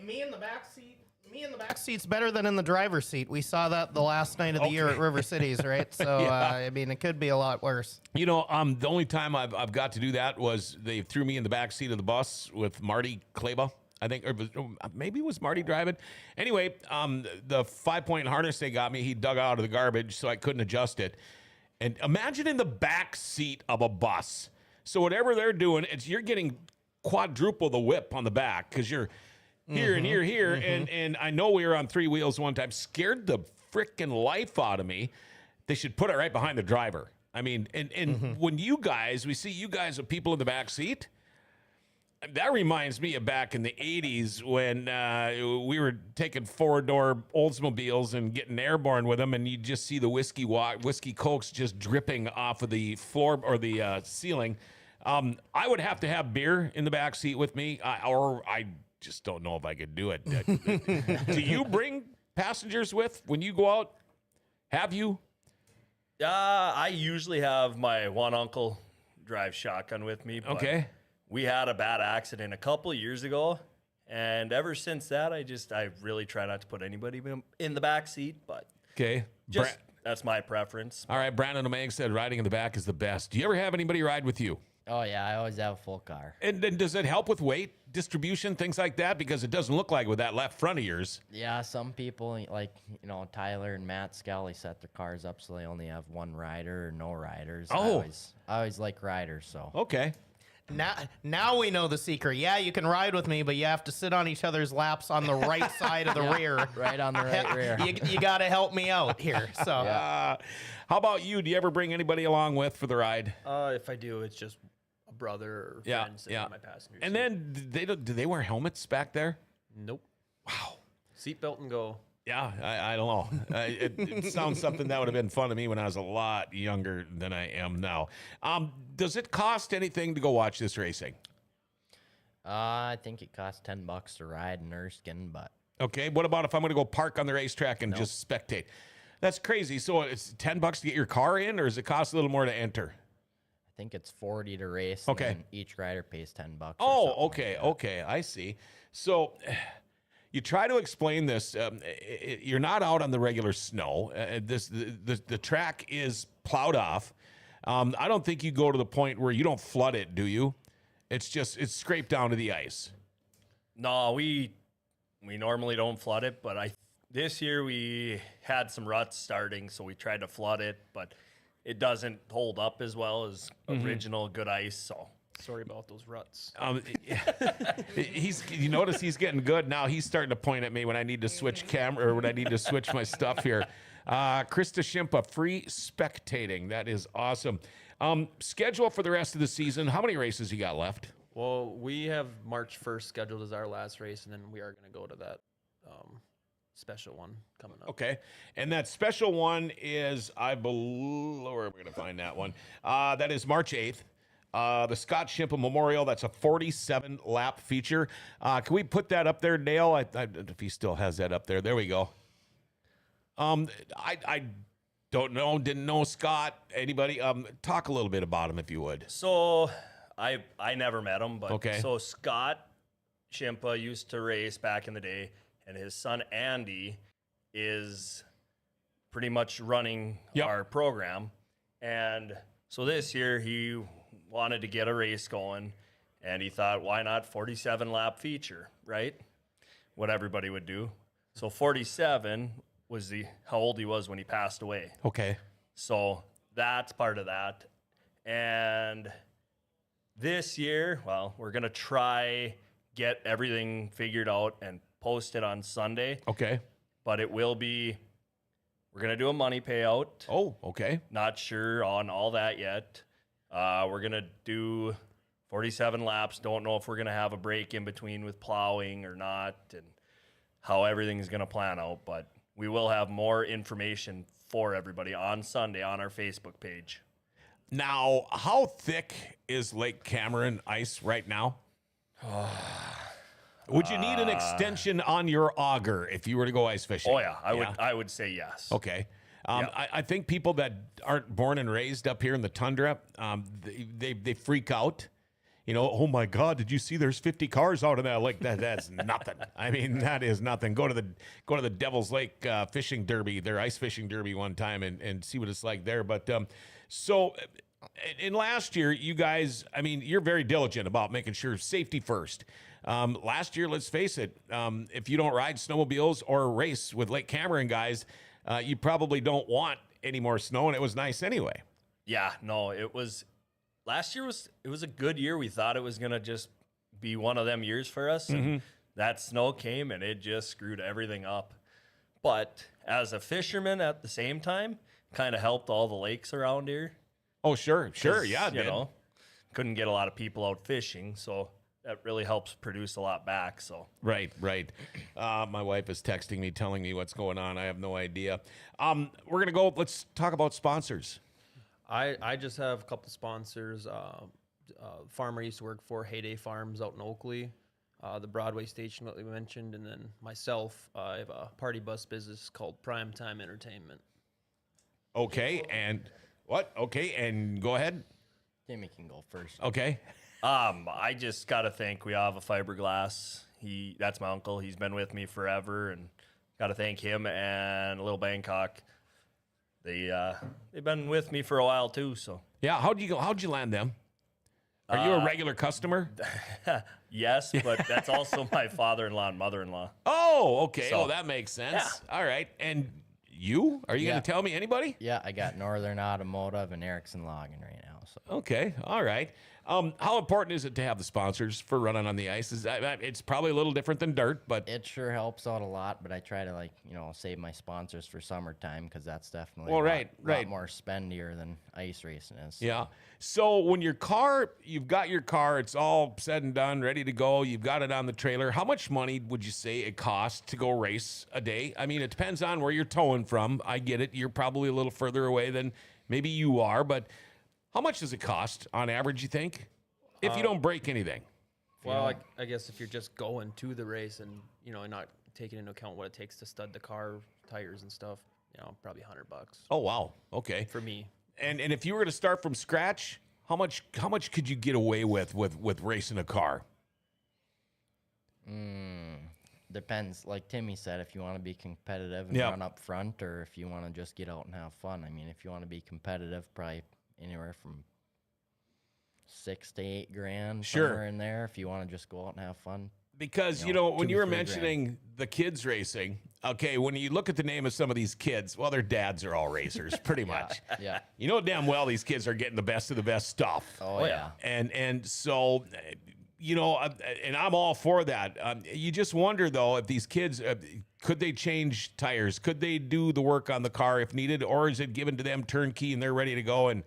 Me in the back seat. Me in the back seat's better than in the driver's seat. We saw that the last night of the year at River Cities, right? So, I mean, it could be a lot worse. You know, the only time I've got to do that was they threw me in the back seat of the bus with Marty Kleba, I think, or maybe it was Marty driving. Anyway, the 5-point harness they got me, he dug out of the garbage, so I couldn't adjust it. And imagine in the back seat of a bus. So whatever they're doing, you're getting quadruple the whip on the back because you're here and here. And I know we were on 3 wheels one time. Scared the freaking life out of me. They should put it right behind the driver. I mean, and when we see you guys with people in the back seat, that reminds me of back in the 80s when we were taking 4-door Oldsmobiles and getting airborne with them, and you just see the whiskey cokes just dripping off of the floor or the ceiling. I would have to have beer in the back seat with me, or I just don't know if I could do it. Do you bring passengers with when you go out? Have you? I usually have my one uncle drive shotgun with me. But Okay. we had a bad accident a couple years ago, and ever since that, I really try not to put anybody in the back seat. But Okay. that's my preference. All right. Brandon O'Mang said riding in the back is the best. Do you ever have anybody ride with you? Oh, yeah, I always have a full car. And then does it help with weight distribution, things like that? Because it doesn't look like with that left front of yours. Yeah, some people, like, Tyler and Matt Scully set their cars up so they only have one rider or no riders. Oh. I always like riders, so. Okay. Now we know the secret. Yeah, you can ride with me, but you have to sit on each other's laps on the right side of the rear. Right on the right rear. You got to help me out here. So, How about you? Do you ever bring anybody along with for the ride? If I do, it's just a brother or friend sitting in my passenger seat. And then do they wear helmets back there? Nope. Wow. Seatbelt and go. Yeah, I don't know. It sounds something that would have been fun to me when I was a lot younger than I am now. Does it cost anything to go watch this racing? I think it costs $10 to ride in Erskine, but. Okay, what about if I'm going to go park on the racetrack and just spectate? That's crazy. So it's $10 to get your car in, or does it cost a little more to enter? I think it's $40 to race. Okay. And then each rider pays $10. Oh, okay, okay, I see. So you try to explain this. You're not out on the regular snow. The track is plowed off. I don't think you go to the point where you don't flood it, do you? It's scraped down to the ice. No, we normally don't flood it, but this year we had some ruts starting, so we tried to flood it, but it doesn't hold up as well as original good ice. So sorry about those ruts. You notice he's getting good now. He's starting to point at me when I need to switch camera or when I need to switch my stuff here. Krista Shimpa, free spectating. That is awesome. Schedule for the rest of the season. How many races you got left? Well, we have March 1st scheduled as our last race, and then we are going to go to that special one coming up. Okay. And that special one is, I believe, where are we going to find that one? That is March 8th. The Scott Shimpa Memorial, that's a 47-lap feature. Can we put that up there, Dale? If he still has that up there. There we go. I don't know, didn't know Scott. Anybody? Talk a little bit about him, if you would. So I never met him, but Okay. So Scott Shimpa used to race back in the day, and his son Andy is pretty much running our program. And so this year he wanted to get a race going, and he thought, why not 47-lap feature, right? What everybody would do. So 47 was how old he was when he passed away. Okay. So that's part of that. And this year, well, we're going to try get everything figured out and post it on Sunday. Okay. But it will be, we're going to do a money payout. Oh, okay. Not sure on all that yet. We're going to do 47 laps. Don't know if we're going to have a break in between with plowing or not and how everything's going to plan out. But we will have more information for everybody on Sunday on our Facebook page. Now, how thick is Lake Cameron ice right now? Would you need an extension on your auger if you were to go ice fishing? Oh, yeah. I would say yes. Okay. Yep. I think people that aren't born and raised up here in the tundra, they freak out. You know, oh my God, did you see there's 50 cars out in that lake? That's nothing. I mean, that is nothing. Go to the Devil's Lake fishing derby, their ice fishing derby one time and see what it's like there. But so in last year, you guys, I mean, you're very diligent about making sure safety first. Last year, let's face it, if you don't ride snowmobiles or race with Lake Cameron guys, you probably don't want any more snow, and it was nice anyway. Yeah, no, last year was a good year. We thought it was going to just be one of them years for us. And that snow came and it just screwed everything up. But as a fisherman at the same time, kind of helped all the lakes around here. Oh, sure. Yeah, it you did. know, couldn't get a lot of people out fishing, so that really helps produce a lot back. So Right. My wife is texting me, telling me what's going on. I have no idea. We're gonna go. Let's talk about sponsors. I just have a couple sponsors. Farmer I used to work for, Heyday Farms out in Oakley, the Broadway station that we mentioned, and then myself, I have a party bus business called Primetime Entertainment. Okay, and what? Okay, and go ahead. Timmy can go first. Okay. I just got to thank We Have a Fiberglass. That's my uncle. He's been with me forever, and got to thank him and Little Bangkok. They've been with me for a while too. So Yeah. How'd you land them? Are you a regular customer? yes, but that's also my father-in-law and mother-in-law. Oh, okay. So- Oh, that makes sense. All right. And you? Are you Yeah. going to tell me anybody? Yeah, I got Northern Automotive and Erickson Logging right now. So Okay. All right. How important is it to have the sponsors for running on the ice? It's probably a little different than dirt, but it sure helps out a lot. But I try to save my sponsors for summertime because that's definitely Well, a right. lot more spendier than ice racing is. yeah. So when you've got your car, it's all said and done, ready to go. You've got it on the trailer. How much money would you say it costs to go race a day? I mean, it depends on where you're towing from. I get it. You're probably a little further away than maybe you are, but how much does it cost on average, you think, if you don't break anything? Well, I guess if you're just going to the race and not taking into account what it takes to stud the car, tires and stuff, probably $100 Oh, wow. Okay. for me. And if you were to start from scratch, how much could you get away with racing a car? Depends. Like Timmy said, if you want to be competitive and Yep. run up front, or if you want to just get out and have fun. I mean, if you want to be competitive, probably anywhere from $6,000 to $8,000 Sure. somewhere in there. If you want to just go out and have fun. Because, when 2 you were to 3 mentioning the kids racing, okay, when you look at the name of some of these kids, well, their dads are all racers, pretty much. Yeah. You know damn well these kids are getting the best of the best stuff. Oh yeah. And so, and I'm all for that. You just wonder, though, if these kids, could they change tires? Could they do the work on the car if needed? Or is it given to them turnkey and they're ready to go and,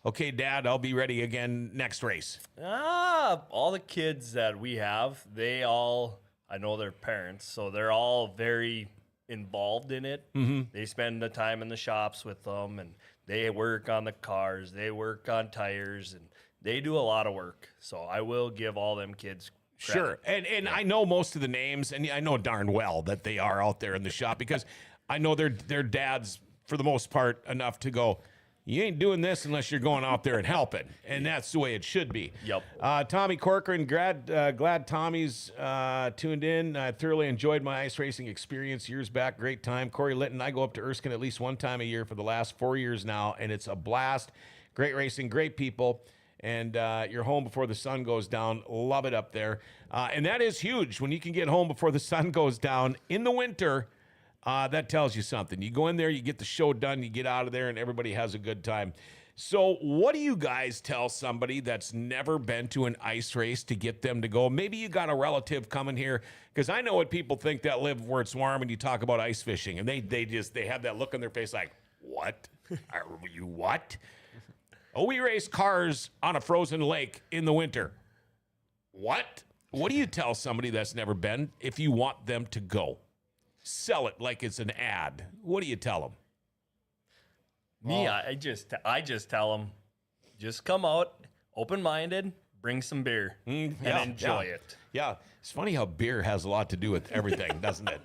okay, Dad, I'll be ready again next race? All the kids that we have, I know their parents, so they're all very involved in it. Mm-hmm. They spend the time in the shops with them, and they work on the cars, they work on tires, and they do a lot of work. So I will give all them kids credit. Sure. And I know most of the names, and I know darn well that they are out there in the shop because I know their dads, for the most part, enough to go, you ain't doing this unless you're going out there and helping. And that's the way it should be. Yep. Tommy Corcoran, glad Tommy's tuned in. I thoroughly enjoyed my ice racing experience years back. Great time. Corey Litton, I go up to Erskine at least one time a year for the last 4 years now, and it's a blast. Great racing, great people. And you're home before the sun goes down. Love it up there. And that is huge. When you can get home before the sun goes down in the winter, that tells you something. You go in there, you get the show done, you get out of there, and everybody has a good time. So what do you guys tell somebody that's never been to an ice race to get them to go? Maybe you got a relative coming here, because I know what people think that live where it's warm and you talk about ice fishing, and they have that look on their face like, what? Are you what? Oh, we race cars on a frozen lake in the winter. What? What do you tell somebody that's never been if you want them to go? Sell it like it's an ad. What do you tell them? Me, I just tell them, just come out, open-minded, bring some beer, and enjoy it. Yeah, it's funny how beer has a lot to do with everything, doesn't it?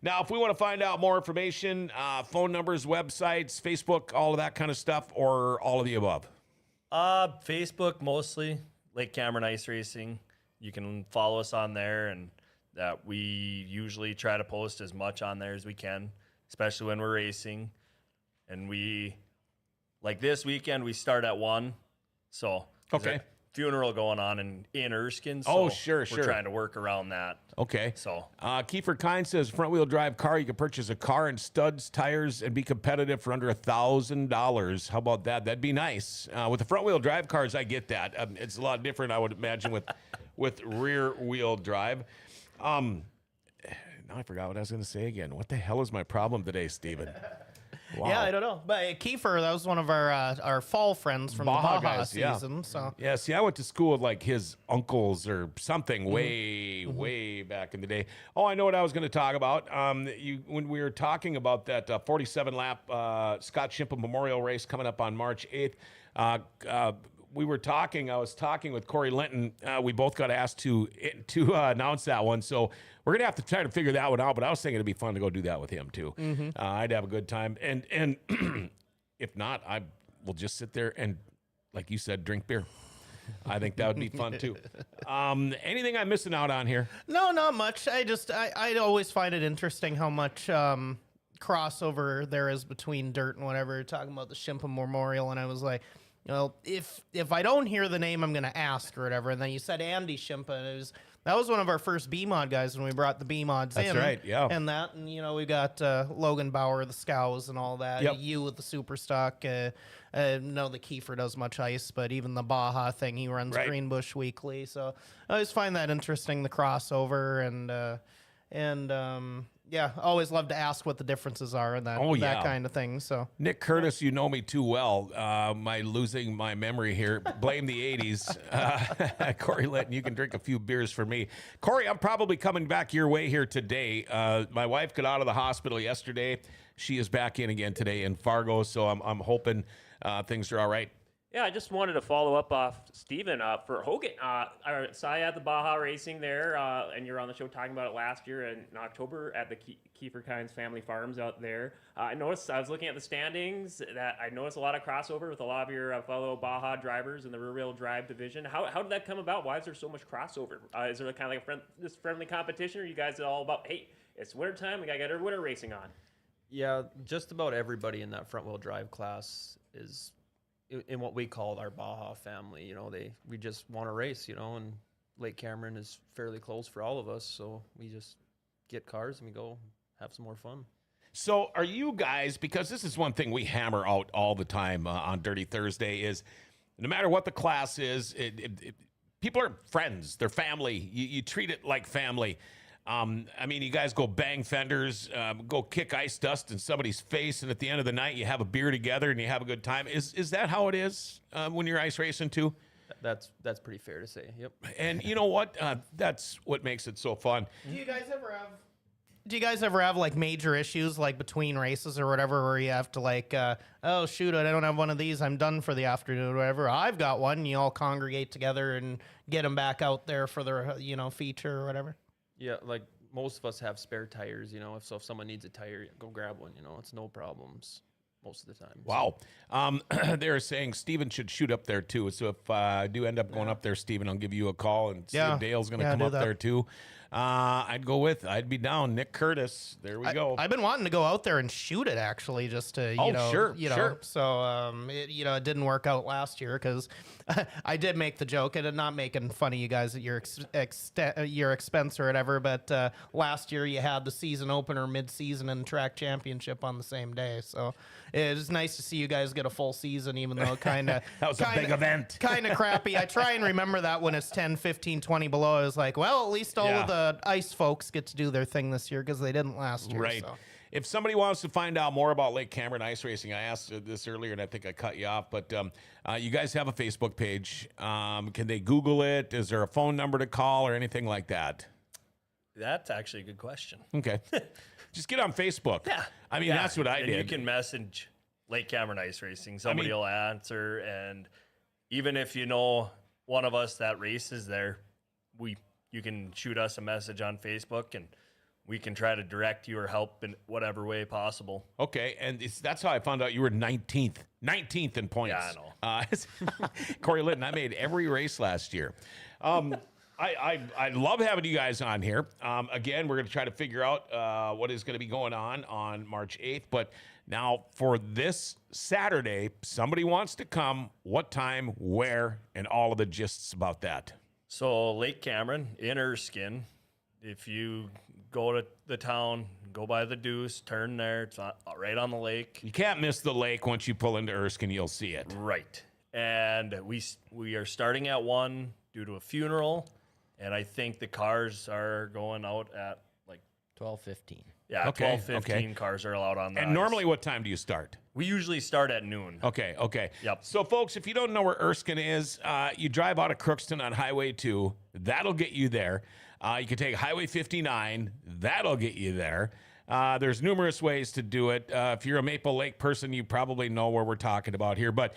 Now, if we want to find out more information, phone numbers, websites, Facebook, all of that kind of stuff, or all of the above? Facebook mostly, Lake Cameron Ice Racing. You can follow us on there, and that we usually try to post as much on there as we can, especially when we're racing. And we, like this weekend, we start at 1. So, okay. a funeral going on in Erskine. So Oh, sure. We're trying to work around that. Okay. So, Kiefer Kine says front-wheel drive car. You can purchase a car and studs, tires, and be competitive for under $1,000. How about that? That'd be nice. With the front-wheel drive cars, I get that. It's a lot different, I would imagine, with rear-wheel drive. Now I forgot what I was going to say again. What the hell is my problem today, Steven? Wow. Yeah, I don't know. But Kiefer, that was one of our fall friends from the Baja guys, season. Yeah. So yeah, see, I went to school with like his uncles or something way back in the day. Oh, I know what I was going to talk about. When we were talking about that 47-lap Scott Shimpa Memorial Race coming up on March 8th, I was talking with Corey Linton. We both got asked to announce that one. So we're going to have to try to figure that one out. But I was thinking it'd be fun to go do that with him, too. I'd have a good time. And if not, I will just sit there and, like you said, drink beer. I think that would be fun, too. Anything I'm missing out on here? no, not much. I always find it interesting how much crossover there is between dirt and whatever. Talking about the Shimpa Memorial, and I was like, well, if I don't hear the name, I'm going to ask or whatever. And then you said Andy Shimpa, and that was one of our first B-Mod guys when we brought the B-Mods in. That's right, yeah. And we got Logan Bauer, the Scows, and all that. Yep. You with the Super Stock. No, the Kiefer does much ice, but even the Baja thing, he runs Right. Greenbush weekly. So I always find that interesting, the crossover, and yeah, always love to ask what the differences are and that that kind of thing. So Nick Curtis, you know me too well. My losing my memory here. Blame the 80s. Corey Litton, you can drink a few beers for me. Corey, I'm probably coming back your way here today. My wife got out of the hospital yesterday. She is back in again today in Fargo, so I'm hoping things are all right. Yeah, I just wanted to follow up off Steven for Hogan. I saw you at the Baja Racing there, and you were on the show talking about it last year in October at the Kiefer Kynes Family Farms out there. I noticed, I was looking at the standings, that I noticed a lot of crossover with a lot of your fellow Baja drivers in the rear-wheel drive division. How did that come about? Why is there so much crossover? Is there kind of like this friendly competition, or are you guys all about, hey, it's wintertime, we got to get our winter racing on? Yeah, just about everybody in that front-wheel drive class is in what we call our Baja family. We just want to race, and Lake Cameron is fairly close for all of us, so we just get cars and we go have some more fun. So are you guys, because this is one thing we hammer out all the time on Dirty Thursday, is no matter what the class is, people are friends, they're family. You treat it like family. You guys go bang fenders, go kick ice dust in somebody's face, and at the end of the night, you have a beer together and you have a good time. Is that how it is when you're ice racing too? That's pretty fair to say. Yep. And you know what? That's what makes it so fun. Do you guys ever have like major issues like between races or whatever, where you have to like, oh shoot, I don't have one of these, I'm done for the afternoon or whatever. I've got one. You all congregate together and get them back out there for their feature or whatever. Yeah, like most of us have spare tires, if someone needs a tire, go grab one, it's no problems most of the time. Wow. They're saying Steven should shoot up there too. So if I do end up going up there, Steven, I'll give you a call and see if Dale's going to come up there too. I'd be down. Nick Curtis. There we go. I've been wanting to go out there and shoot it actually, just to sure. So it didn't work out last year because I did make the joke, and I'm not making fun of you guys at your expense or whatever. But last year you had the season opener, mid-season, and track championship on the same day. So it was nice to see you guys get a full season, even though kind of that was a big event. Kind of crappy. I try and remember that when it's 10, 15, 20 below. I was like, well, at least all of the ice folks get to do their thing this year because they didn't last year. Right. So. if somebody wants to find out more about Lake Cameron ice racing, I asked this earlier and I think I cut you off, but you guys have a Facebook page. Can they Google it? Is there a phone number to call or anything like that? That's actually a good question. Okay. Just get on Facebook. Yeah. I mean, that's what I did. You can message Lake Cameron Ice Racing. Somebody will answer. And even if you know one of us that races there, you can shoot us a message on Facebook and we can try to direct you or help in whatever way possible. Okay, and that's how I found out you were 19th in points. Yeah, I know. Corey Litton, I made every race last year. I love having you guys on here. Again, we're going to try to figure out what is going to be going on March 8th. But now for this Saturday, somebody wants to come. What time, where, and all of the gists about that. So Lake Cameron in Erskine, if you go to the town, go by the Deuce, turn there. It's right on the lake. You can't miss the lake. Once you pull into Erskine, you'll see it. Right. And we are starting at 1 due to a funeral. And I think the cars are going out at like 12:15. Yeah, okay, 12:15 cars are allowed on the And ice. normally what time do you start? We usually start at noon. Okay. Yep. So, folks, if you don't know where Erskine is, you drive out of Crookston on Highway 2. That'll get you there. You can take Highway 59. That'll get you there. There's numerous ways to do it. If you're a Maple Lake person, you probably know where we're talking about here. But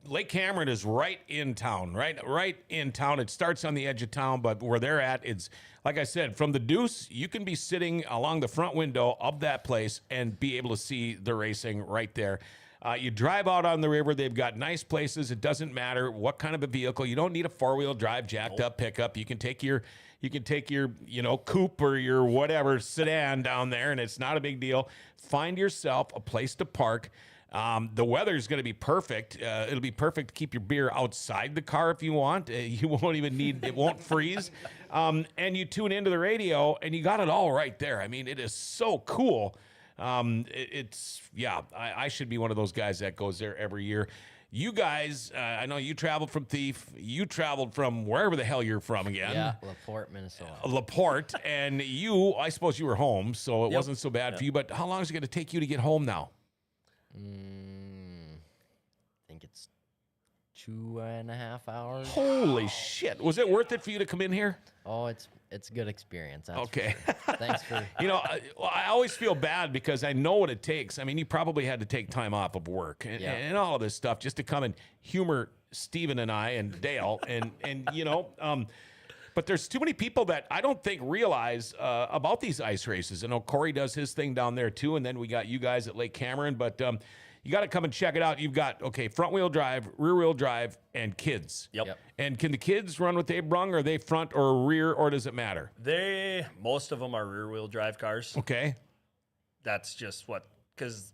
Lake Cameron is right in town, right in town. It starts on the edge of town, but where they're at, it's, like I said, from the Deuce, you can be sitting along the front window of that place and be able to see the racing right there. You drive out on the river. They've got nice places. It doesn't matter what kind of a vehicle. You don't need a four-wheel drive jacked up pickup. You can take your coupe or your whatever sedan down there, and it's not a big deal. Find yourself a place to park. The weather's going to be perfect. It'll be perfect to keep your beer outside the car if you want. You won't even need, it won't freeze. And you tune into the radio, and you got it all right there. I mean, it is so cool. I should be one of those guys that goes there every year. You guys, I know you traveled from Thief. You traveled from wherever the hell you're from again. Yeah, LaPorte, Minnesota. LaPorte, and I suppose you were home, so it wasn't so bad for you. But how long is it going to take you to get home now? I think it's 2.5 hours. Holy shit. Was it worth it for you to come in here? Oh, it's a good experience. That's okay. Sure. Thanks for... I always feel bad because I know what it takes. I mean, you probably had to take time off of work and all of this stuff just to come and humor Steven and I and Dale but there's too many people that I don't think realize about these ice races. I know Corey does his thing down there too, and then we got you guys at Lake Cameron, but you got to come and check it out. You've got, front wheel drive, rear wheel drive, and kids. Yep. And can the kids run what they've brung? Are they front or rear, or does it matter? Most of them are rear wheel drive cars. Okay. That's just because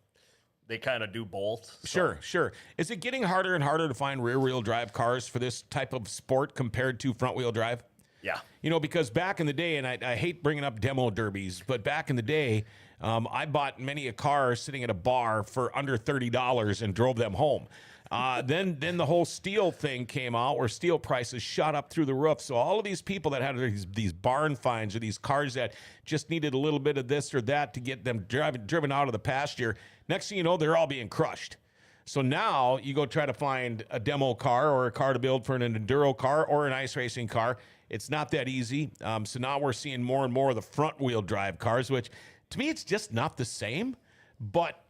they kind of do both. So. Sure. Is it getting harder and harder to find rear wheel drive cars for this type of sport compared to front wheel drive? Yeah. Because back in the day, and I hate bringing up demo derbies, but back in the day, I bought many a car sitting at a bar for under $30 and drove them home. Then the whole steel thing came out where steel prices shot up through the roof. So all of these people that had these barn finds or these cars that just needed a little bit of this or that to get them driven out of the pasture, next thing you know, they're all being crushed. So now you go try to find a demo car or a car to build for an enduro car or an ice racing car. It's not that easy. So now we're seeing more and more of the front wheel drive cars, which to me, it's just not the same, but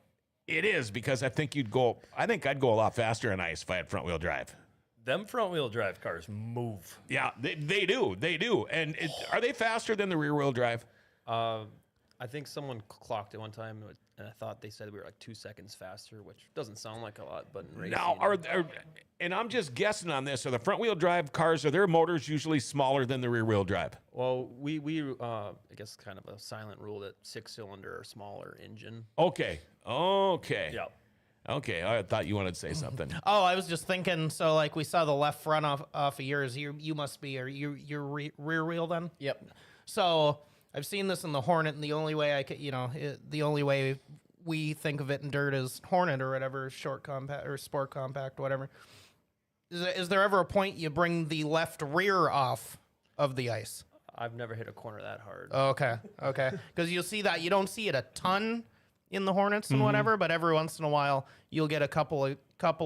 it is because I think I'd go a lot faster on ice if I had front wheel drive. Them front wheel drive cars move. Yeah, they do. And are they faster than the rear wheel drive? I think someone clocked it one time, and I thought they said we were like 2 seconds faster, which doesn't sound like a lot, but in racing, now and I'm just guessing on this. Are the front wheel drive cars, are their motors usually smaller than the rear wheel drive? Well, we I guess kind of a silent rule that 6-cylinder or smaller engine. Okay. Yeah. Okay, I thought you wanted to say something. Oh, I was just thinking. So, like, we saw the left front off of yours. You must be your rear wheel then. Yep. So I've seen this in the Hornet, and the only way the only way we think of it in dirt is Hornet or whatever, short compact or sport compact, whatever. Is there ever a point you bring the left rear off of the ice? I've never hit a corner that hard. Okay. Because you'll see that. You don't see it a ton in the Hornets and whatever, but every once in a while you'll get a couple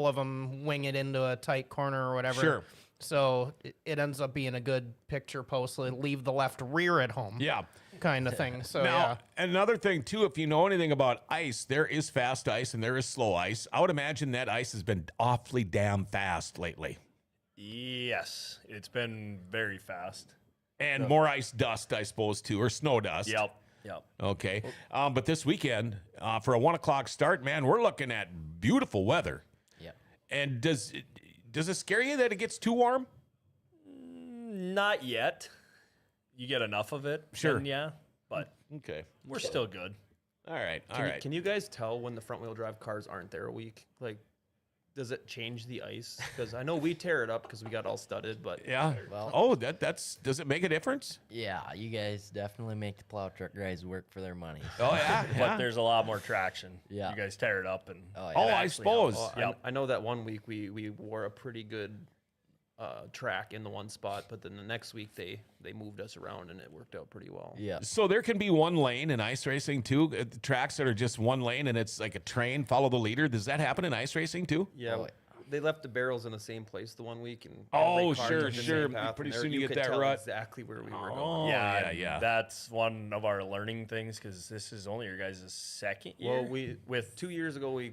of them wing it into a tight corner or whatever. Sure. So it ends up being a good picture post. So leave the left rear at home. Yeah. Kind of thing. So Now, another thing too, if you know anything about ice, there is fast ice and there is slow ice. I would imagine that ice has been awfully damn fast lately. Yes, it's been very fast. And more ice dust, I suppose, too, or snow dust. Yep. Okay. But this weekend, for a 1 o'clock start, man, we're looking at beautiful weather. Yeah. And does it scare you that it gets too warm? Not yet. You get enough of it, Sure. then yeah. But Okay. we're still good. All right. All right. Can you guys tell when the front wheel drive cars aren't there a week? Like, does it change the ice? Because I know we tear it up because we got all studded, but Yeah. Well- Does it make a difference? Yeah, you guys definitely make the plow truck guys work for their money. Oh yeah. But there's a lot more traction. Yeah. You guys tear it up and Oh, yeah. Oh, it I actually suppose. helps. well, Yep. I know that one week we wore a pretty good track in the one spot, but then the next week they moved us around and it worked out pretty well. Yeah. So there can be one lane in ice racing too. Tracks that are just one lane and it's like a train, follow the leader. Does that happen in ice racing too? Yeah. Oh, They left the barrels in the same place the one week, and Oh, every car sure, took the sure. same path, Pretty and there soon you get could that tell rut. exactly where we were going. Oh, yeah, yeah. That's one of our learning things because this is only your guys' second year. Well, with 2 years ago we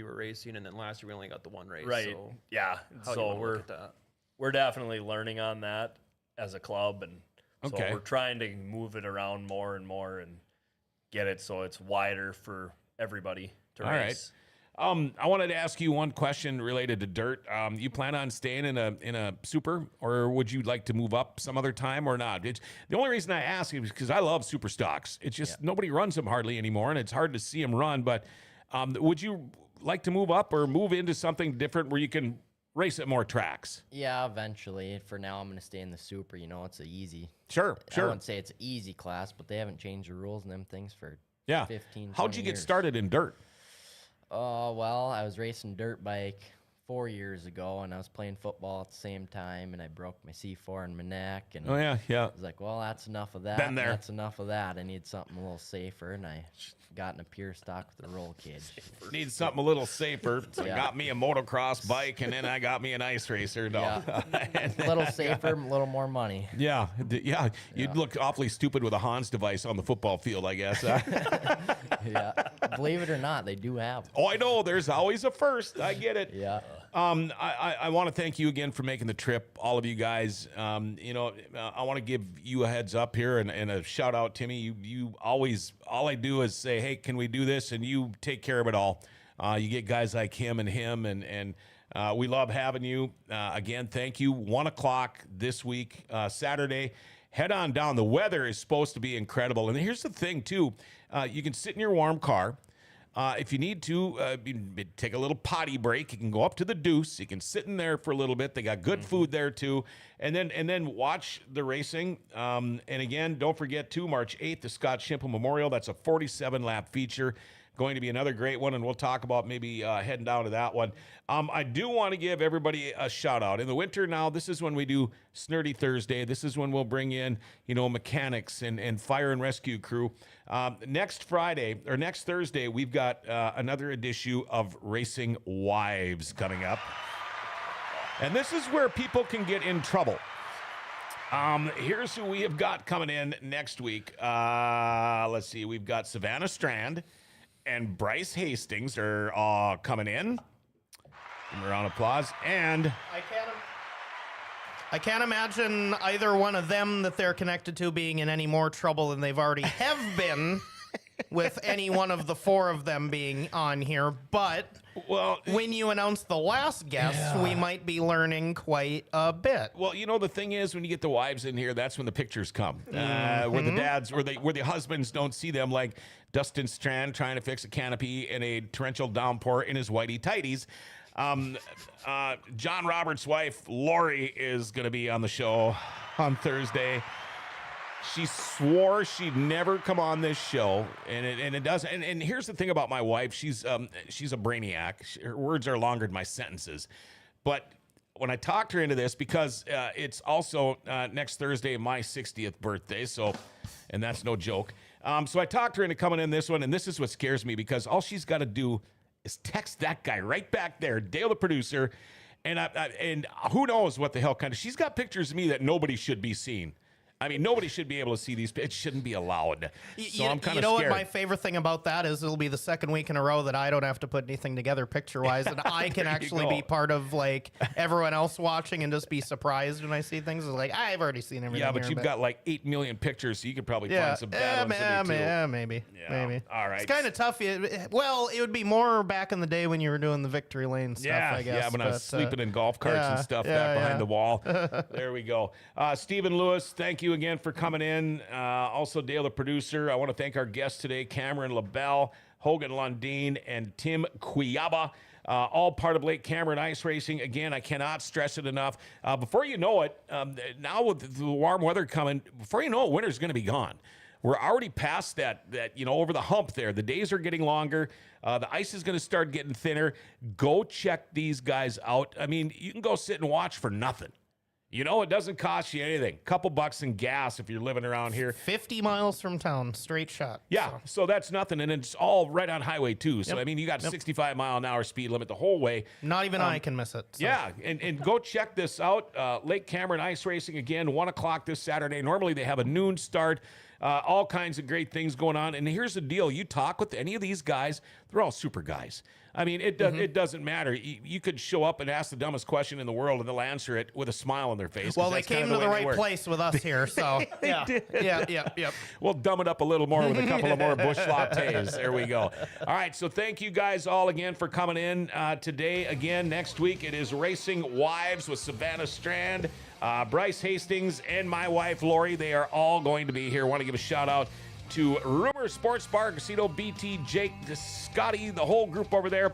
were racing, and then last year we only got the one race. right, So yeah. how do you So wanna look at that? we're definitely learning on that as a club, and Okay. so we're trying to move it around more and more and get it so it's wider for everybody to All right. race. I wanted to ask you one question related to dirt. You plan on staying in a super, or would you like to move up some other time or not? The only reason I ask is because I love super stocks. It's just nobody runs them hardly anymore, and it's hard to see them run. But would you like to move up or move into something different where you can race at more tracks? Yeah, eventually. For now, I'm going to stay in the super. You know, it's a easy. Sure. I wouldn't say it's an easy class, but they haven't changed the rules and them things for Yeah. 15, How'd 20 you get years. started in dirt? Well, I was racing dirt bike 4 years ago, and I was playing football at the same time, and I broke my C4 in my neck, and Oh yeah, yeah. I was like, well, that's enough of that. Been there. That's enough of that. I need something a little safer, and I got in a pure stock with a roll cage. Need something a little safer. So I Yeah. got me a motocross bike, and then I got me an ice racer. No. Yeah. A little safer, a little more money. Yeah, you'd look awfully stupid with a Hans device on the football field, I guess. Yeah. Believe it or not, they do have them. Oh, I know. There's always a first. I get it. Yeah. I want to thank you again for making the trip, all of you guys. I want to give you a heads up here and a shout out, Timmy. You always, all I do is say, hey, can we do this? And you take care of it all. You get guys like him, and we love having you. Again, thank you. 1 o'clock this week, Saturday. Head on down. The weather is supposed to be incredible. And here's the thing, too. You can sit in your warm car. If you need to, take a little potty break. You can go up to the Deuce. You can sit in there for a little bit. They got good food there too, and then watch the racing. And again, don't forget too, March 8th, the Scott Schimple Memorial. That's a 47-lap feature. Going to be another great one, and we'll talk about maybe heading down to that one. I do want to give everybody a shout out. In the winter now, this is when we do Snurdy Thursday. This is when we'll bring in, mechanics and fire and rescue crew. Next Thursday, we've got another edition of Racing Wives coming up. And this is where people can get in trouble. Here's who we have got coming in next week. Let's see. We've got Savannah Strand and Bryce Hastings are coming in. Give them a round of applause. And I can't imagine either one of them that they're connected to being in any more trouble than they've already have been with any one of the four of them being on here. But when you announce the last guest, we might be learning quite a bit. well, the thing is, when you get the wives in here, that's when the pictures come. Where the dads, where the husbands don't see them, like Dustin Strand trying to fix a canopy in a torrential downpour in his whitey tighties. John Roberts' wife, Lori, is going to be on the show on Thursday. She swore she'd never come on this show, and it does. And here's the thing about my wife: she's a brainiac. Her words are longer than my sentences. But when I talked her into this, because it's also next Thursday, my 60th birthday, so, and that's no joke. So I talked her into coming in this one, and this is what scares me, because all she's got to do is text that guy right back there, Dale the producer, and and who knows what the hell kind of, she's got pictures of me that nobody should be seeing. I mean, nobody should be able to see these. It shouldn't be allowed. So I'm kind of scared. You know what my favorite thing about that is? It'll be the second week in a row that I don't have to put anything together picture-wise, and I can actually be part of like everyone else watching and just be surprised when I see things. It's like, I've already seen everything. Yeah, but you've got like 8 million pictures, so you could probably find some bad ones too. Yeah, maybe. All right. It's kind of tough. Well, it would be more back in the day when you were doing the victory lane stuff, I guess. Yeah, when I was sleeping in golf carts and stuff back behind the wall. There we go. Stephen Lewis, thank you again for coming in. Also, Dale, the producer. I want to thank our guests today, Cameron LaBelle, Hogan Lundeen, and Tim Kujawa. All part of Lake Cameron Ice Racing. Again, I cannot stress it enough. Before you know it, now with the warm weather coming, before you know it, winter's going to be gone. We're already past that, over the hump there. The days are getting longer. The ice is going to start getting thinner. Go check these guys out. I mean, you can go sit and watch for nothing. It doesn't cost you anything. Couple bucks in gas if you're living around here. 50 miles from town, straight shot. Yeah, so that's nothing, and it's all right on Highway 2. So, I mean, you got 65-mile-an-hour speed limit the whole way. Not even I can miss it. So. Yeah, and go check this out. Lake Cameron Ice Racing, again, 1 o'clock this Saturday. Normally they have a noon start. All kinds of great things going on. And here's the deal. You talk with any of these guys, they're all super guys. I mean, it doesn't matter. You could show up and ask the dumbest question in the world, and they'll answer it with a smile on their face. Well, they came to the right place with us here, so yeah. We'll dumb it up a little more with a couple of more Busch lattes. There we go. All right, so thank you guys all again for coming in today. Again, next week it is Racing Wives with Savannah Strand, Bryce Hastings, and my wife Lori. They are all going to be here. I want to give a shout out to Rumor Sports Bar, Casino, BT, Jake, Scotty, the whole group over there.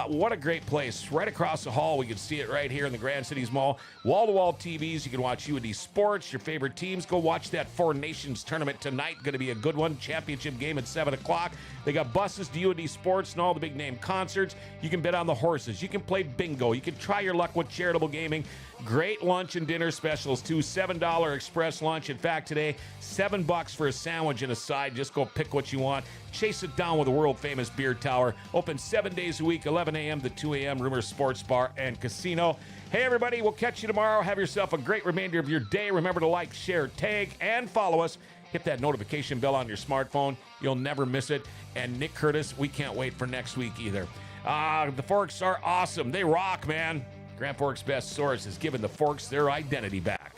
What a great place. Right across the hall. We can see it right here in the Grand Cities Mall. Wall-to-wall TVs. You can watch UD Sports, your favorite teams. Go watch that Four Nations tournament tonight. Going to be a good one. Championship game at 7 o'clock. They got buses to UD Sports and all the big name concerts. You can bet on the horses. You can play bingo. You can try your luck with charitable gaming. Great lunch and dinner specials, too. $7 express lunch. In fact, today, $7 for a sandwich and a side. Just go pick what you want. Chase it down with the world-famous beer tower. Open 7 days a week, 11 a.m. to 2 a.m., Rumor Sports Bar and Casino. Hey, everybody, we'll catch you tomorrow. Have yourself a great remainder of your day. Remember to like, share, tag, and follow us. Hit that notification bell on your smartphone. You'll never miss it. And Nick Curtis, we can't wait for next week either. The Forks are awesome. They rock, man. Grand Forks' best source is giving the Forks their identity back.